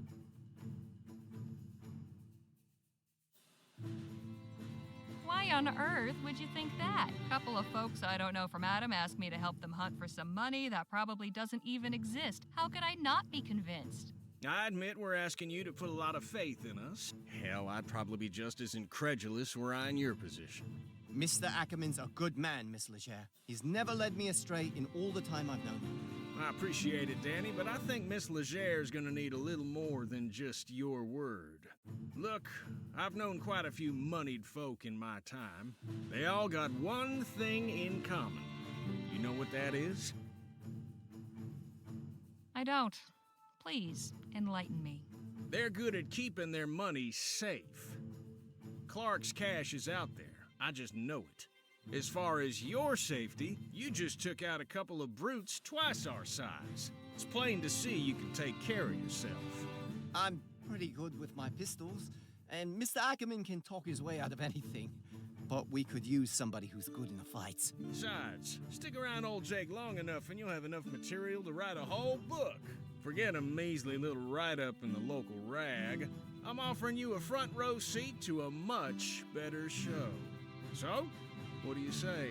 [SPEAKER 1] Why on earth would you think that? A couple of folks I don't know from Adam asked me to help them hunt for some money that probably doesn't even exist. How could I not be convinced?
[SPEAKER 11] I admit we're asking you to put a lot of faith in us. Hell, I'd probably be just as incredulous were I in your position.
[SPEAKER 8] Mr. Ackerman's a good man, Miss Leger. He's never led me astray in all the time I've known him.
[SPEAKER 11] I appreciate it, Danny, but I think Miss Leger's gonna need a little more than just your word. Look, I've known quite a few moneyed folk in my time. They all got one thing in common. You know what that is?
[SPEAKER 1] I don't. Please, enlighten me.
[SPEAKER 11] They're good at keeping their money safe. Clark's cash is out there. I just know it. As far as your safety, you just took out a couple of brutes twice our size. It's plain to see you can take care of yourself.
[SPEAKER 8] I'm pretty good with my pistols, and Mr. Ackerman can talk his way out of anything. But we could use somebody who's good in the fights.
[SPEAKER 11] Besides, stick around old Jake long enough and you'll have enough material to write a whole book. Forget a measly little write-up in the local rag. I'm offering you a front row seat to a much better show. So, what do you say?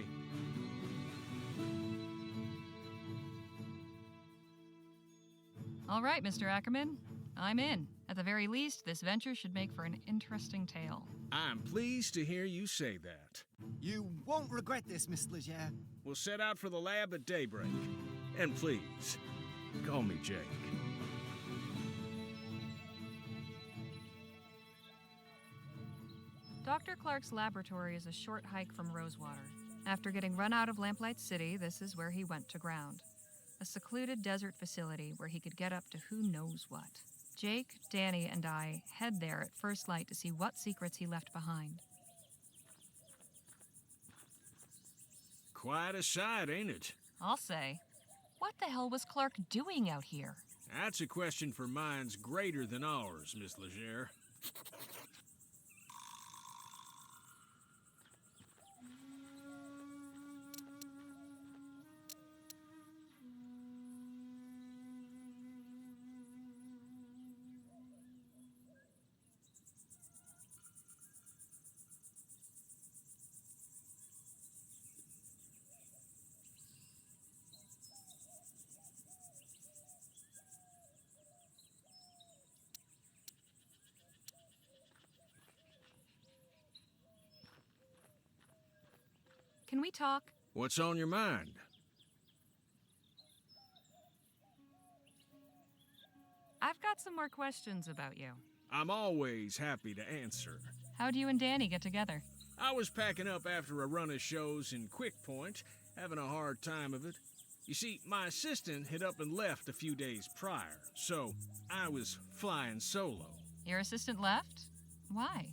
[SPEAKER 1] All right, Mr. Ackerman. I'm in. At the very least, this venture should make for an interesting tale.
[SPEAKER 11] I'm pleased to hear you say that.
[SPEAKER 8] You won't regret this, Miss Leger.
[SPEAKER 11] We'll set out for the lab at daybreak. And please, call me Jake.
[SPEAKER 1] Dr. Clark's laboratory is a short hike from Rosewater. After getting run out of Lamplight City, this is where he went to ground. A secluded desert facility where he could get up to who knows what. Jake, Danny, and I head there at first light to see what secrets he left behind.
[SPEAKER 11] Quite a sight, ain't it?
[SPEAKER 1] I'll say. What the hell was Clark doing out here?
[SPEAKER 11] That's a question for minds greater than ours, Miss Leger.
[SPEAKER 1] Can we talk?
[SPEAKER 11] What's on your mind?
[SPEAKER 1] I've got some more questions about you.
[SPEAKER 6] I'm always happy to answer.
[SPEAKER 1] How'd you and Danny get together?
[SPEAKER 6] I was packing up after a run of shows in Quick Point, having a hard time of it. You see, my assistant had up and left a few days prior, so I was flying solo.
[SPEAKER 1] Your assistant left? Why?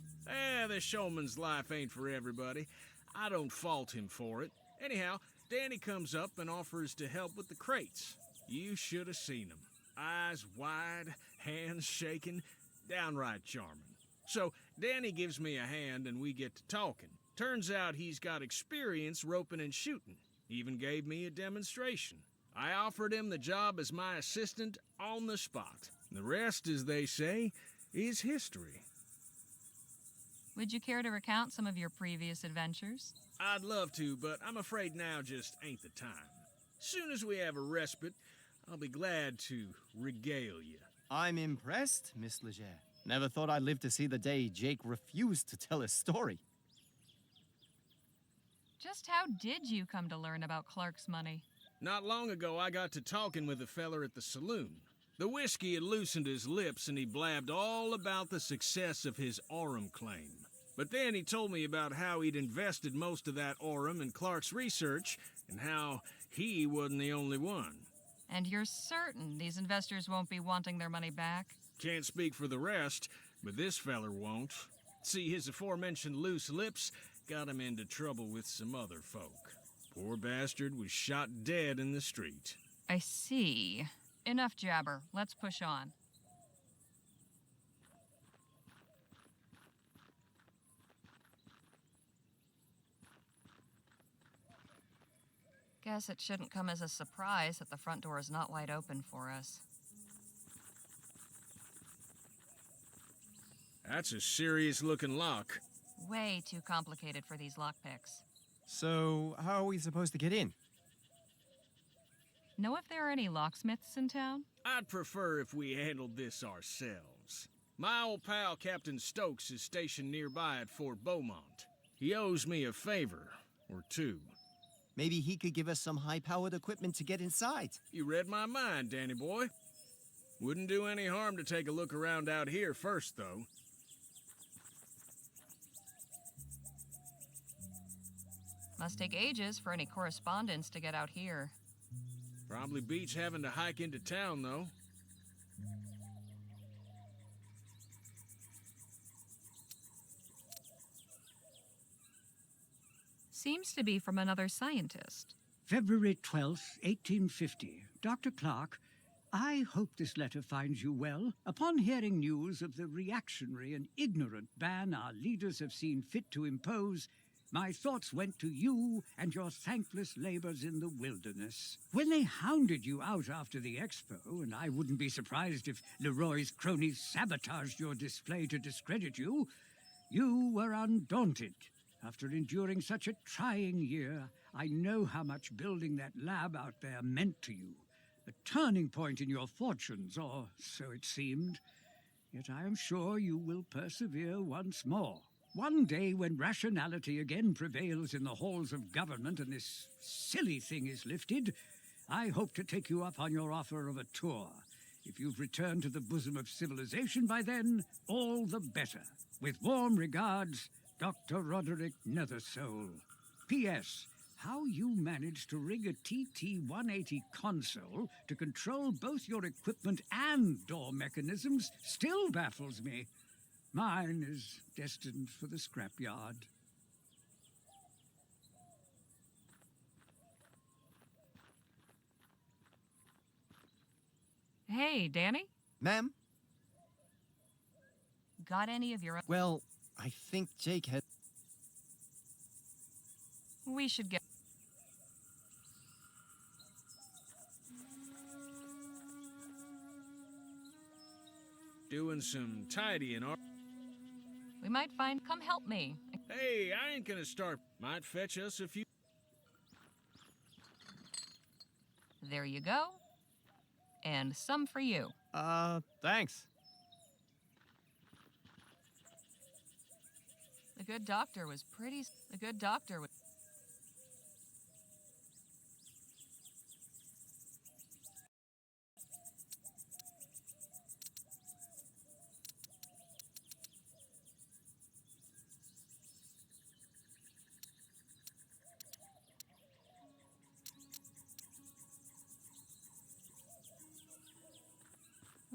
[SPEAKER 6] The showman's life ain't for everybody. I don't fault him for it. Anyhow, Danny comes up and offers to help with the crates. You should have seen him. Eyes wide, hands shaking, downright charming. So Danny gives me a hand and we get to talking. Turns out he's got experience roping and shooting. Even gave me a demonstration. I offered him the job as my assistant on the spot. The rest, as they say, is history.
[SPEAKER 1] Would you care to recount some of your previous adventures?
[SPEAKER 6] I'd love to, but I'm afraid now just ain't the time. Soon as we have a respite, I'll be glad to regale you.
[SPEAKER 8] I'm impressed, Miss Leger. Never thought I'd live to see the day Jake refused to tell his story.
[SPEAKER 1] Just how did you come to learn about Clark's money?
[SPEAKER 6] Not long ago, I got to talking with a feller at the saloon. The whiskey had loosened his lips, and he blabbed all about the success of his Orem claim. But then he told me about how he'd invested most of that Orem in Clark's research, and how he wasn't the only one.
[SPEAKER 1] And you're certain these investors won't be wanting their money back?
[SPEAKER 6] Can't speak for the rest, but this feller won't. See, his aforementioned loose lips got him into trouble with some other folk. Poor bastard was shot dead in the street.
[SPEAKER 1] I see. Enough jabber. Let's push on. Guess it shouldn't come as a surprise that the front door is not wide open for us.
[SPEAKER 6] That's a serious-looking lock.
[SPEAKER 1] Way too complicated for these lockpicks.
[SPEAKER 8] So, how are we supposed to get in?
[SPEAKER 1] Know if there are any locksmiths in town?
[SPEAKER 6] I'd prefer if we handled this ourselves. My old pal Captain Stokes is stationed nearby at Fort Beaumont. He owes me a favor, or two.
[SPEAKER 8] Maybe he could give us some high-powered equipment to get inside.
[SPEAKER 6] You read my mind, Danny boy. Wouldn't do any harm to take a look around out here first, though.
[SPEAKER 1] Must take ages for any correspondence to get out here.
[SPEAKER 6] Probably beats having to hike into town, though.
[SPEAKER 1] Seems to be from another scientist.
[SPEAKER 3] February 12th, 1850. Dr. Clark, I hope this letter finds you well. Upon hearing news of the reactionary and ignorant ban our leaders have seen fit to impose, my thoughts went to you and your thankless labors in the wilderness. When they hounded you out after the expo, and I wouldn't be surprised if Leroy's cronies sabotaged your display to discredit you, you were undaunted. After enduring such a trying year, I know how much building that lab out there meant to you. A turning point in your fortunes, or so it seemed. Yet I am sure you will persevere once more. One day when rationality again prevails in the halls of government and this silly thing is lifted, I hope to take you up on your offer of a tour. If you've returned to the bosom of civilization by then, all the better. With warm regards, Dr. Roderick Nethersole. P.S. How you managed to rig a TT-180 console to control both your equipment and door mechanisms still baffles me. Mine is destined for the scrapyard.
[SPEAKER 1] Hey, Danny?
[SPEAKER 8] Ma'am?
[SPEAKER 1] Got any of your own?
[SPEAKER 8] Well, I think Jake had...
[SPEAKER 1] We should get...
[SPEAKER 6] Doing some tidying,
[SPEAKER 1] We might find... Come help me.
[SPEAKER 6] Hey, I ain't gonna start. Might fetch us a few...
[SPEAKER 1] There you go. And some for you.
[SPEAKER 8] Thanks.
[SPEAKER 1] The good doctor was pretty... The good doctor was...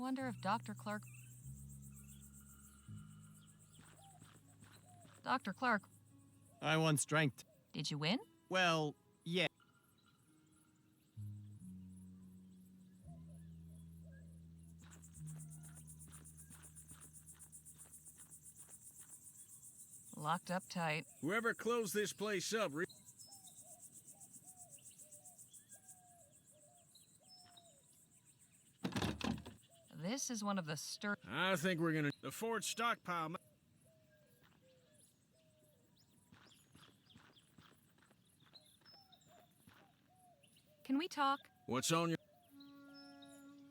[SPEAKER 1] Wonder if Dr. Clark... Dr. Clark,
[SPEAKER 8] I won strength.
[SPEAKER 1] did you win?
[SPEAKER 8] Well, yeah.
[SPEAKER 1] Locked up tight.
[SPEAKER 6] Whoever closed this place up...
[SPEAKER 1] This is one of the
[SPEAKER 6] I think we're gonna... The Ford stockpile...
[SPEAKER 1] Can we talk?
[SPEAKER 6] What's on your...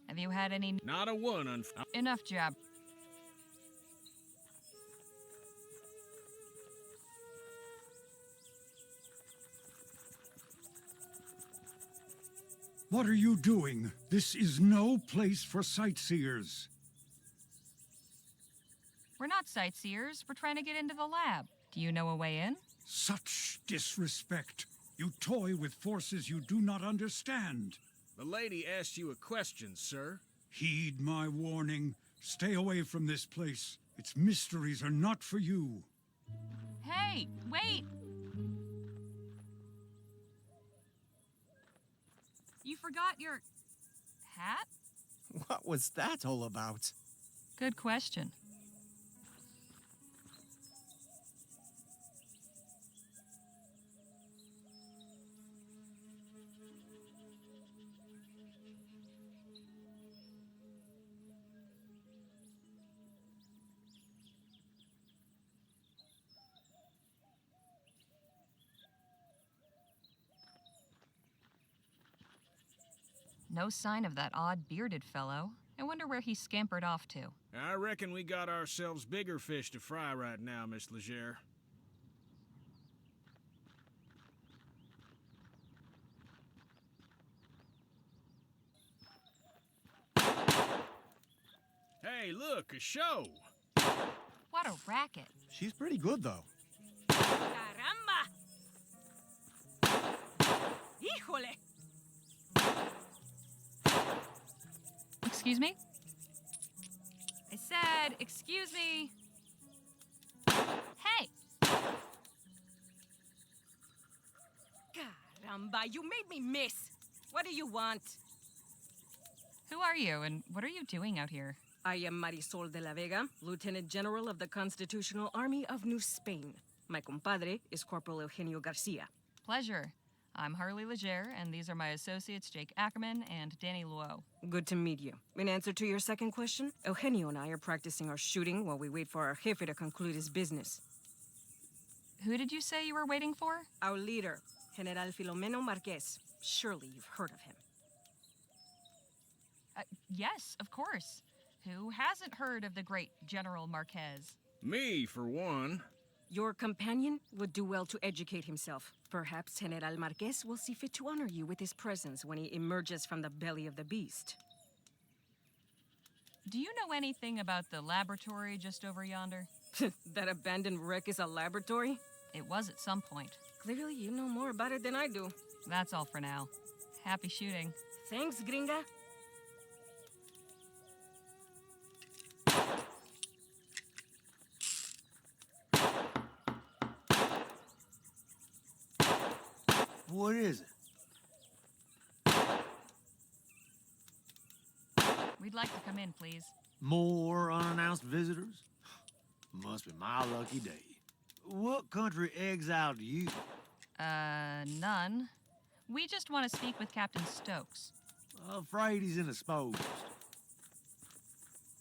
[SPEAKER 1] Have you had any...
[SPEAKER 6] Not a one,
[SPEAKER 1] Enough jab.
[SPEAKER 3] What are you doing? This is no place for sightseers.
[SPEAKER 1] We're not sightseers. We're trying to get into the lab. Do you know a way in?
[SPEAKER 3] Such disrespect. You toy with forces you do not understand.
[SPEAKER 6] The lady asked you a question, sir.
[SPEAKER 3] Heed my warning. Stay away from this place. Its mysteries are not for you.
[SPEAKER 1] Hey, wait! You forgot your... hat?
[SPEAKER 8] What was that all about?
[SPEAKER 1] Good question. No sign of that odd bearded fellow. I wonder where he scampered off to.
[SPEAKER 6] I reckon we got ourselves bigger fish to fry right now, Miss Legere. Hey, look, a show!
[SPEAKER 1] What a racket.
[SPEAKER 8] She's pretty good, though.
[SPEAKER 12] Caramba! Híjole!
[SPEAKER 1] Excuse me? I said, excuse me. Hey!
[SPEAKER 12] Caramba, you made me miss. What do you want?
[SPEAKER 1] Who are you, and what are you doing out here?
[SPEAKER 12] I am Marisol de la Vega, Lieutenant General of the Constitutional Army of New Spain. My compadre is Corporal Eugenio Garcia.
[SPEAKER 1] Pleasure. I'm Harley Legere, and these are my associates Jake Ackerman and Danny Luo.
[SPEAKER 12] Good to meet you. In answer to your second question, Eugenio and I are practicing our shooting while we wait for our jefe to conclude his business.
[SPEAKER 1] Who did you say you were waiting for?
[SPEAKER 12] Our leader, General Filomeno Marquez. Surely you've heard of him.
[SPEAKER 1] Yes, of course. Who hasn't heard of the great General Marquez?
[SPEAKER 6] Me, for one.
[SPEAKER 12] Your companion would do well to educate himself. Perhaps General Marquez will see fit to honor you with his presence when he emerges from the belly of the beast.
[SPEAKER 1] Do you know anything about the laboratory just over yonder?
[SPEAKER 12] That abandoned wreck is a laboratory?
[SPEAKER 1] It was at some point.
[SPEAKER 12] Clearly, you know more about it than I do.
[SPEAKER 1] That's all for now. Happy shooting.
[SPEAKER 12] Thanks, gringa.
[SPEAKER 10] What is it?
[SPEAKER 1] We'd like to come in, please.
[SPEAKER 10] More unannounced visitors? Must be my lucky day. What country exiled you?
[SPEAKER 1] None. We just want to speak with Captain Stokes.
[SPEAKER 10] Afraid he's indisposed.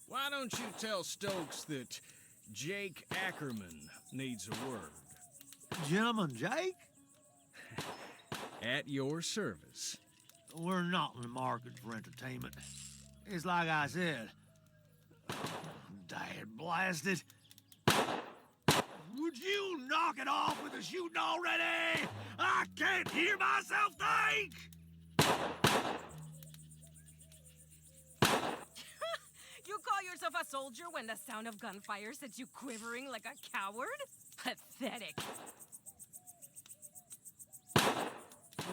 [SPEAKER 6] Why don't you tell Stokes that Jake Ackerman needs a word?
[SPEAKER 10] Gentleman Jake?
[SPEAKER 6] At your service.
[SPEAKER 10] We're not in the market for entertainment. It's like I said. Dad blasted. Would you knock it off with the shooting already? I can't hear myself think!
[SPEAKER 12] You call yourself a soldier when the sound of gunfire sets you quivering like a coward? Pathetic.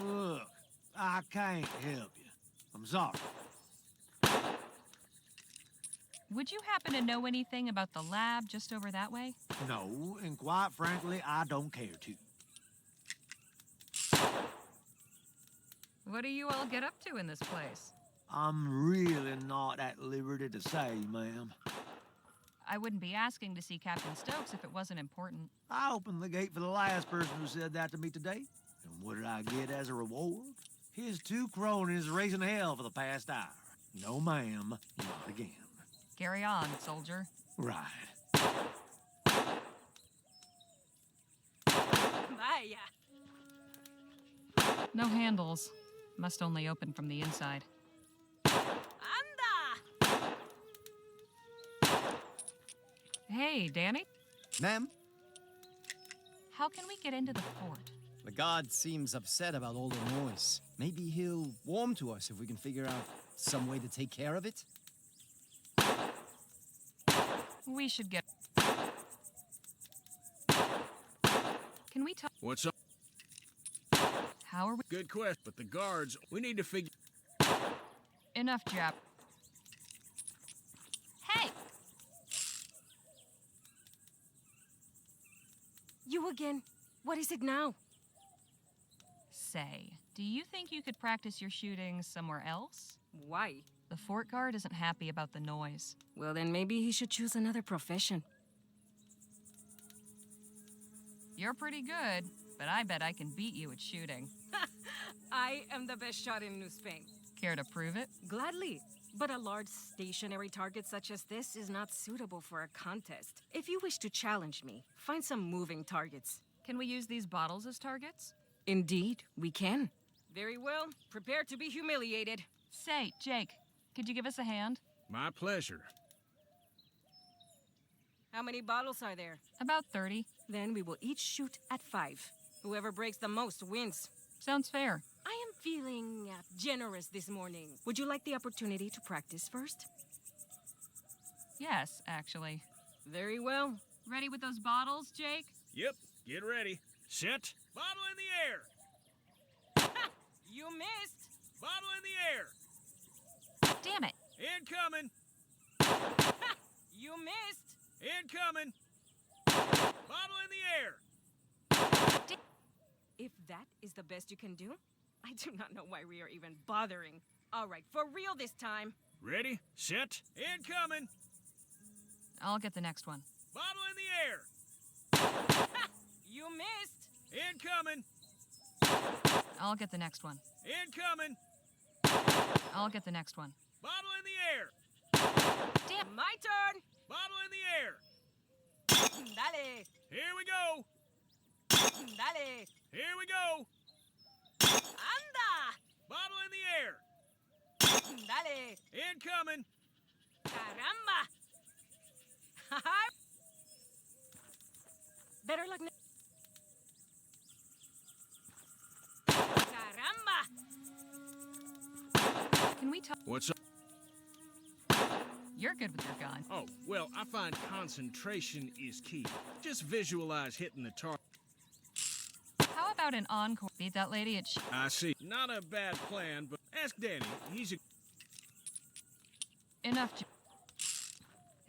[SPEAKER 10] Look, I can't help you. I'm sorry.
[SPEAKER 1] Would you happen to know anything about the lab just over that way?
[SPEAKER 10] No, and quite frankly, I don't care to.
[SPEAKER 1] What do you all get up to in this place?
[SPEAKER 10] I'm really not at liberty to say, ma'am.
[SPEAKER 1] I wouldn't be asking to see Captain Stokes if it wasn't important.
[SPEAKER 10] I opened the gate for the last person who said that to me today. And what did I get as a reward? His 2 cronies raising hell for the past hour. No, ma'am, not again.
[SPEAKER 1] Carry on, soldier.
[SPEAKER 10] Right.
[SPEAKER 12] Vaya.
[SPEAKER 1] No handles. Must only open from the inside.
[SPEAKER 12] Anda!
[SPEAKER 1] Hey, Danny.
[SPEAKER 8] Ma'am,
[SPEAKER 1] How can we get into the fort?
[SPEAKER 8] the guard seems upset about all the noise. Maybe he'll warm to us if we can figure out some way to take care of it.
[SPEAKER 1] We should get... Can we talk?
[SPEAKER 6] What's up?
[SPEAKER 1] How are we...
[SPEAKER 6] Good question, but the guards, we need to figure...
[SPEAKER 1] Enough, Jap. Hey!
[SPEAKER 12] You again? What is it now?
[SPEAKER 1] Say, do you think you could practice your shooting somewhere else?
[SPEAKER 12] Why?
[SPEAKER 1] The fort guard isn't happy about the noise.
[SPEAKER 12] Well, then maybe he should choose another profession.
[SPEAKER 1] You're pretty good, but I bet I can beat you at shooting.
[SPEAKER 12] I am the best shot in New Spain.
[SPEAKER 1] Care to prove it?
[SPEAKER 12] Gladly. But a large stationary target such as this is not suitable for a contest. If you wish to challenge me, find some moving targets.
[SPEAKER 1] Can we use these bottles as targets?
[SPEAKER 12] Indeed, we can. Very well. Prepare to be humiliated.
[SPEAKER 1] Say, Jake, could you give us a hand?
[SPEAKER 6] My pleasure.
[SPEAKER 12] How many bottles are there?
[SPEAKER 1] About 30.
[SPEAKER 12] Then we will each shoot at 5. Whoever breaks the most wins.
[SPEAKER 1] Sounds fair.
[SPEAKER 12] I am feeling generous this morning. Would you like the opportunity to practice first?
[SPEAKER 1] Yes, actually.
[SPEAKER 12] Very well.
[SPEAKER 1] Ready with those bottles, Jake?
[SPEAKER 6] Yep, get ready. Set. Bottle in the air.
[SPEAKER 12] You missed.
[SPEAKER 6] Bottle in the air.
[SPEAKER 1] Damn it!
[SPEAKER 6] Incoming.
[SPEAKER 12] You missed.
[SPEAKER 6] Incoming. Bottle in the air.
[SPEAKER 12] If that is the best you can do, I do not know why we are even bothering. All right, for real this time.
[SPEAKER 6] Ready, set, incoming.
[SPEAKER 1] I'll get the next one.
[SPEAKER 6] Bottle in the air.
[SPEAKER 12] You missed.
[SPEAKER 6] Incoming.
[SPEAKER 1] I'll get the next one.
[SPEAKER 6] Incoming.
[SPEAKER 1] I'll get the next one.
[SPEAKER 6] Bottle in the air.
[SPEAKER 12] Damn, my turn.
[SPEAKER 6] Bottle in the air.
[SPEAKER 12] Dale.
[SPEAKER 6] Here we go.
[SPEAKER 12] Dale.
[SPEAKER 6] Here we go.
[SPEAKER 12] Anda.
[SPEAKER 6] Bottle in the air.
[SPEAKER 12] Dale.
[SPEAKER 6] Incoming.
[SPEAKER 12] Caramba. Better luck next. Caramba.
[SPEAKER 1] Can we talk?
[SPEAKER 6] What's up?
[SPEAKER 1] You're good with your gun.
[SPEAKER 6] Oh, well, I find concentration is key. Just visualize hitting the target.
[SPEAKER 1] How about an encore? Beat that lady at
[SPEAKER 6] I see. Not a bad plan, but ask Danny. He's a...
[SPEAKER 1] Enough,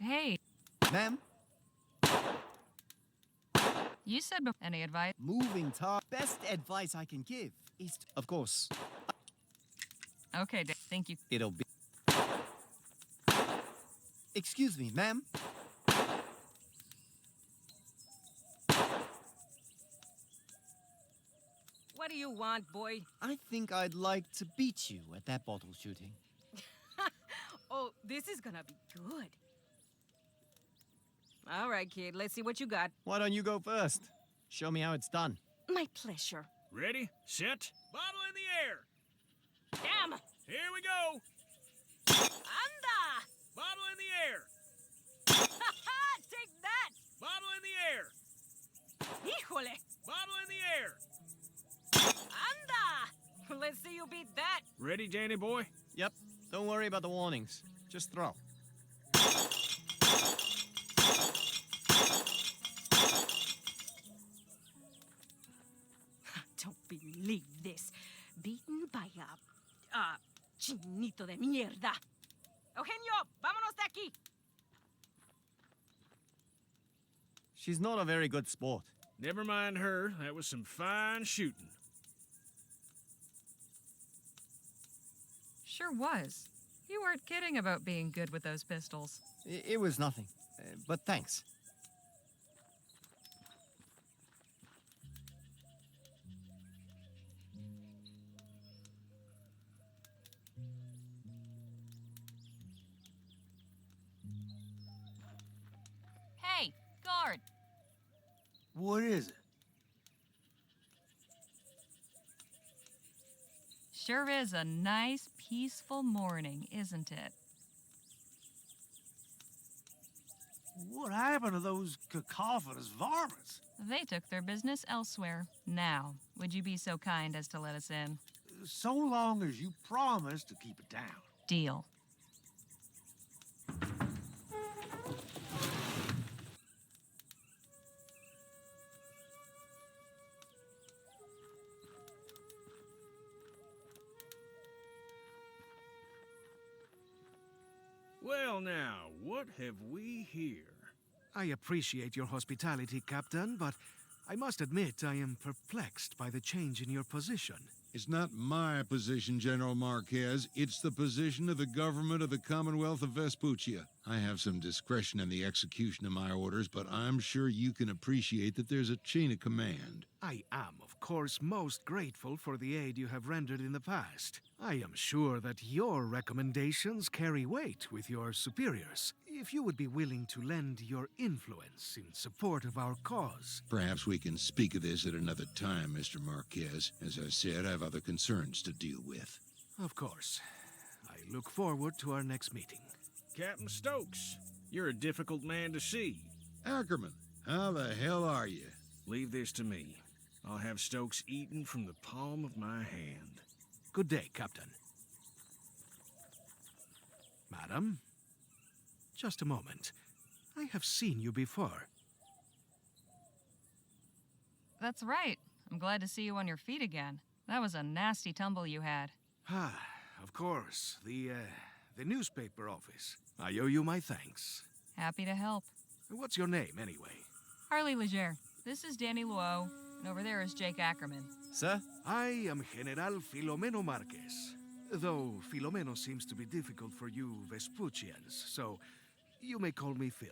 [SPEAKER 1] Hey,
[SPEAKER 8] Ma'am,
[SPEAKER 1] you said any advice?
[SPEAKER 8] moving tar. Best advice I can give is, of course,
[SPEAKER 1] Okay, thank you.
[SPEAKER 8] it'll be. Excuse me, ma'am.
[SPEAKER 12] What do you want, boy?
[SPEAKER 8] I think I'd like to beat you at that bottle shooting.
[SPEAKER 12] Oh, this is gonna be good. All right, kid, let's see what you got.
[SPEAKER 8] Why don't you go first? Show me how it's done.
[SPEAKER 12] My pleasure.
[SPEAKER 6] Ready, set, bottle in the air.
[SPEAKER 12] Damn!
[SPEAKER 6] Here we go.
[SPEAKER 12] Anda!
[SPEAKER 6] Bottle in the air.
[SPEAKER 12] Take that!
[SPEAKER 6] Bottle in the air.
[SPEAKER 12] Híjole!
[SPEAKER 6] Bottle in the air.
[SPEAKER 12] Anda! Let's see you beat that.
[SPEAKER 6] Ready, Danny boy?
[SPEAKER 8] Yep. Don't worry about the warnings. Just throw.
[SPEAKER 12] Don't believe this. Beaten by a chinito de mierda. Eugenio, vámonos de aquí.
[SPEAKER 8] She's not a very good sport.
[SPEAKER 6] Never mind her. That was some fine shooting.
[SPEAKER 1] Sure was. You weren't kidding about being good with those pistols.
[SPEAKER 8] It was nothing, but thanks.
[SPEAKER 1] Hey, guard!
[SPEAKER 10] What is it?
[SPEAKER 1] Sure is a nice, peaceful morning, isn't it?
[SPEAKER 10] What happened to those cacophonous varmints?
[SPEAKER 1] They took their business elsewhere. Now, would you be so kind as to let us in?
[SPEAKER 10] So long as you promise to keep it down.
[SPEAKER 1] Deal.
[SPEAKER 6] Well, now, what have we here?
[SPEAKER 13] I appreciate your hospitality, Captain, but I must admit I am perplexed by the change in your position.
[SPEAKER 14] It's not my position, General Marquez. It's the position of the government of the Commonwealth of Vespuccia. I have some discretion in the execution of my orders, but I'm sure you can appreciate that there's a chain of command.
[SPEAKER 13] I am, of course, most grateful for the aid you have rendered in the past. I am sure that your recommendations carry weight with your superiors. If you would be willing to lend your influence in support of our cause.
[SPEAKER 14] Perhaps we can speak of this at another time, Mr. Marquez. As I said, I have other concerns to deal with.
[SPEAKER 13] Of course. I look forward to our next meeting.
[SPEAKER 6] Captain Stokes, you're a difficult man to see.
[SPEAKER 14] Ackerman, how the hell are you?
[SPEAKER 6] Leave this to me. I'll have Stokes eaten from the palm of my hand.
[SPEAKER 13] Good day, Captain. Madam? Just a moment. I have seen you before.
[SPEAKER 1] That's right. I'm glad to see you on your feet again. That was a nasty tumble you had.
[SPEAKER 13] Ah, of course. The newspaper office. I owe you my thanks.
[SPEAKER 1] Happy to help.
[SPEAKER 13] What's your name, anyway?
[SPEAKER 1] Harley Leger. This is Danny Luo, and over there is Jake Ackerman.
[SPEAKER 8] Sir?
[SPEAKER 13] I am General Filomeno Marquez. Though Filomeno seems to be difficult for you Vespuccians, so you may call me Phil.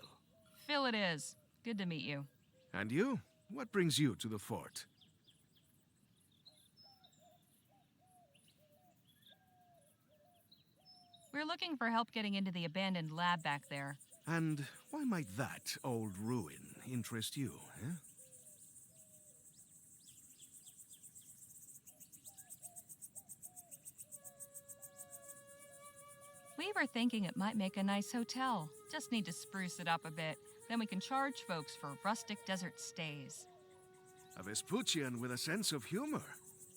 [SPEAKER 1] Phil it is. Good to meet you.
[SPEAKER 13] And you? What brings you to the fort?
[SPEAKER 1] We're looking for help getting into the abandoned lab back there.
[SPEAKER 13] And why might that old ruin interest you, eh?
[SPEAKER 1] We were thinking it might make a nice hotel. Just need to spruce it up a bit. Then we can charge folks for rustic desert stays.
[SPEAKER 13] A Vespuccian with a sense of humor.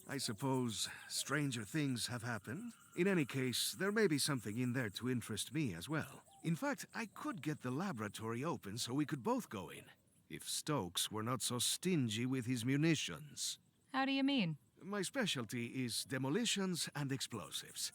[SPEAKER 13] I suppose stranger things have happened. In any case, there may be something in there to interest me as well. In fact, I could get the laboratory open so we could both go in. If Stokes were not so stingy with his munitions.
[SPEAKER 1] How do you mean?
[SPEAKER 13] My specialty is demolitions and explosives.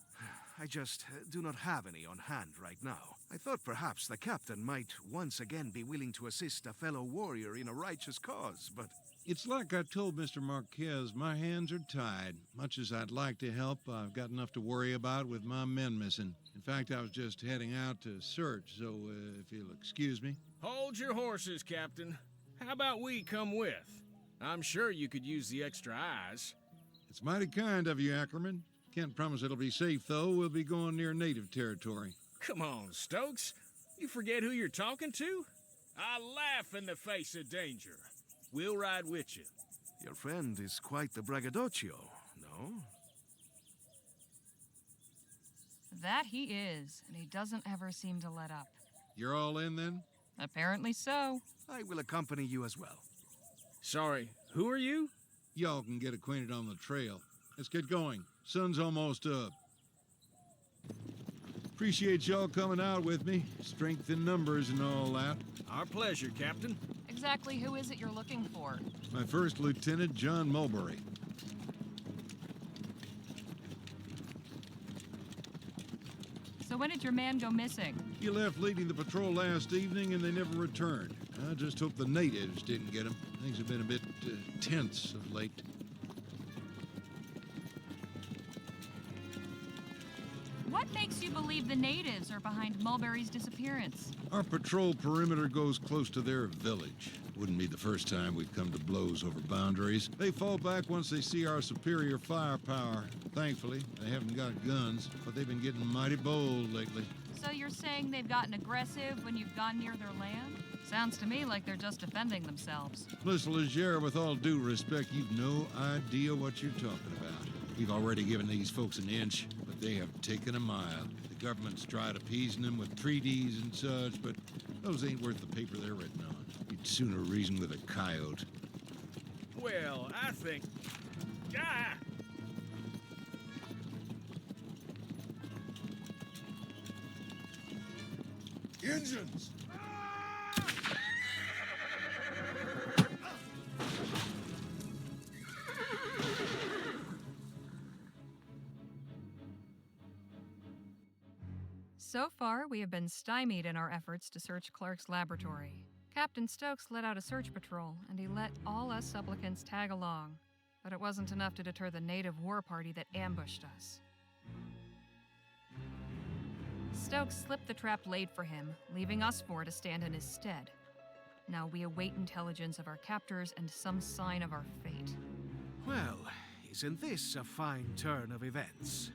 [SPEAKER 13] I just do not have any on hand right now. I thought perhaps the captain might once again be willing to assist a fellow warrior in a righteous cause, but...
[SPEAKER 14] It's like I told Mr. Marquez, my hands are tied. Much as I'd like to help, I've got enough to worry about with my men missing. In fact, I was just heading out to search, so if you'll excuse me.
[SPEAKER 6] Hold your horses, Captain. How about we come with? I'm sure you could use the extra eyes.
[SPEAKER 14] It's mighty kind of you, Ackerman. Can't promise it'll be safe, though. We'll be going near native territory.
[SPEAKER 6] Come on, Stokes. You forget who you're talking to? I laugh in the face of danger. We'll ride with you.
[SPEAKER 13] Your friend is quite the braggadocio, no?
[SPEAKER 1] That he is, and he doesn't ever seem to let up.
[SPEAKER 14] You're all in, then?
[SPEAKER 1] Apparently so.
[SPEAKER 13] I will accompany you as well.
[SPEAKER 6] Sorry, who are you?
[SPEAKER 14] Y'all can get acquainted on the trail. Let's get going. Sun's almost up. Appreciate y'all coming out with me. Strength in numbers and all that.
[SPEAKER 6] Our pleasure, Captain.
[SPEAKER 1] Exactly who is it you're looking for?
[SPEAKER 14] My first lieutenant, John Mulberry.
[SPEAKER 1] So when did your man go missing?
[SPEAKER 14] He left leading the patrol last evening and they never returned. I just hope the natives didn't get him. Things have been a bit tense of late.
[SPEAKER 1] What makes you believe the natives are behind Mulberry's disappearance?
[SPEAKER 14] Our patrol perimeter goes close to their village. Wouldn't be the first time we've come to blows over boundaries. They fall back once they see our superior firepower. Thankfully, they haven't got guns, but they've been getting mighty bold lately.
[SPEAKER 1] So you're saying they've gotten aggressive when you've gone near their land? Sounds to me like they're just defending themselves.
[SPEAKER 14] Listen, Legere, with all due respect, you've no idea what you're talking about. We've already given these folks an inch, but they have taken a mile. The government's tried appeasing them with treaties and such, but those ain't worth the paper they're written on. You'd sooner reason with a coyote.
[SPEAKER 6] Well, I think... Ah!
[SPEAKER 4] Engines!
[SPEAKER 1] So far, we have been stymied in our efforts to search Clark's laboratory. Captain Stokes let out a search patrol, and he let all us supplicants tag along. But it wasn't enough to deter the native war party that ambushed us. Stokes slipped the trap laid for him, leaving us four to stand in his stead. Now we await intelligence of our captors and some sign of our fate.
[SPEAKER 13] Well, isn't this a fine turn of events?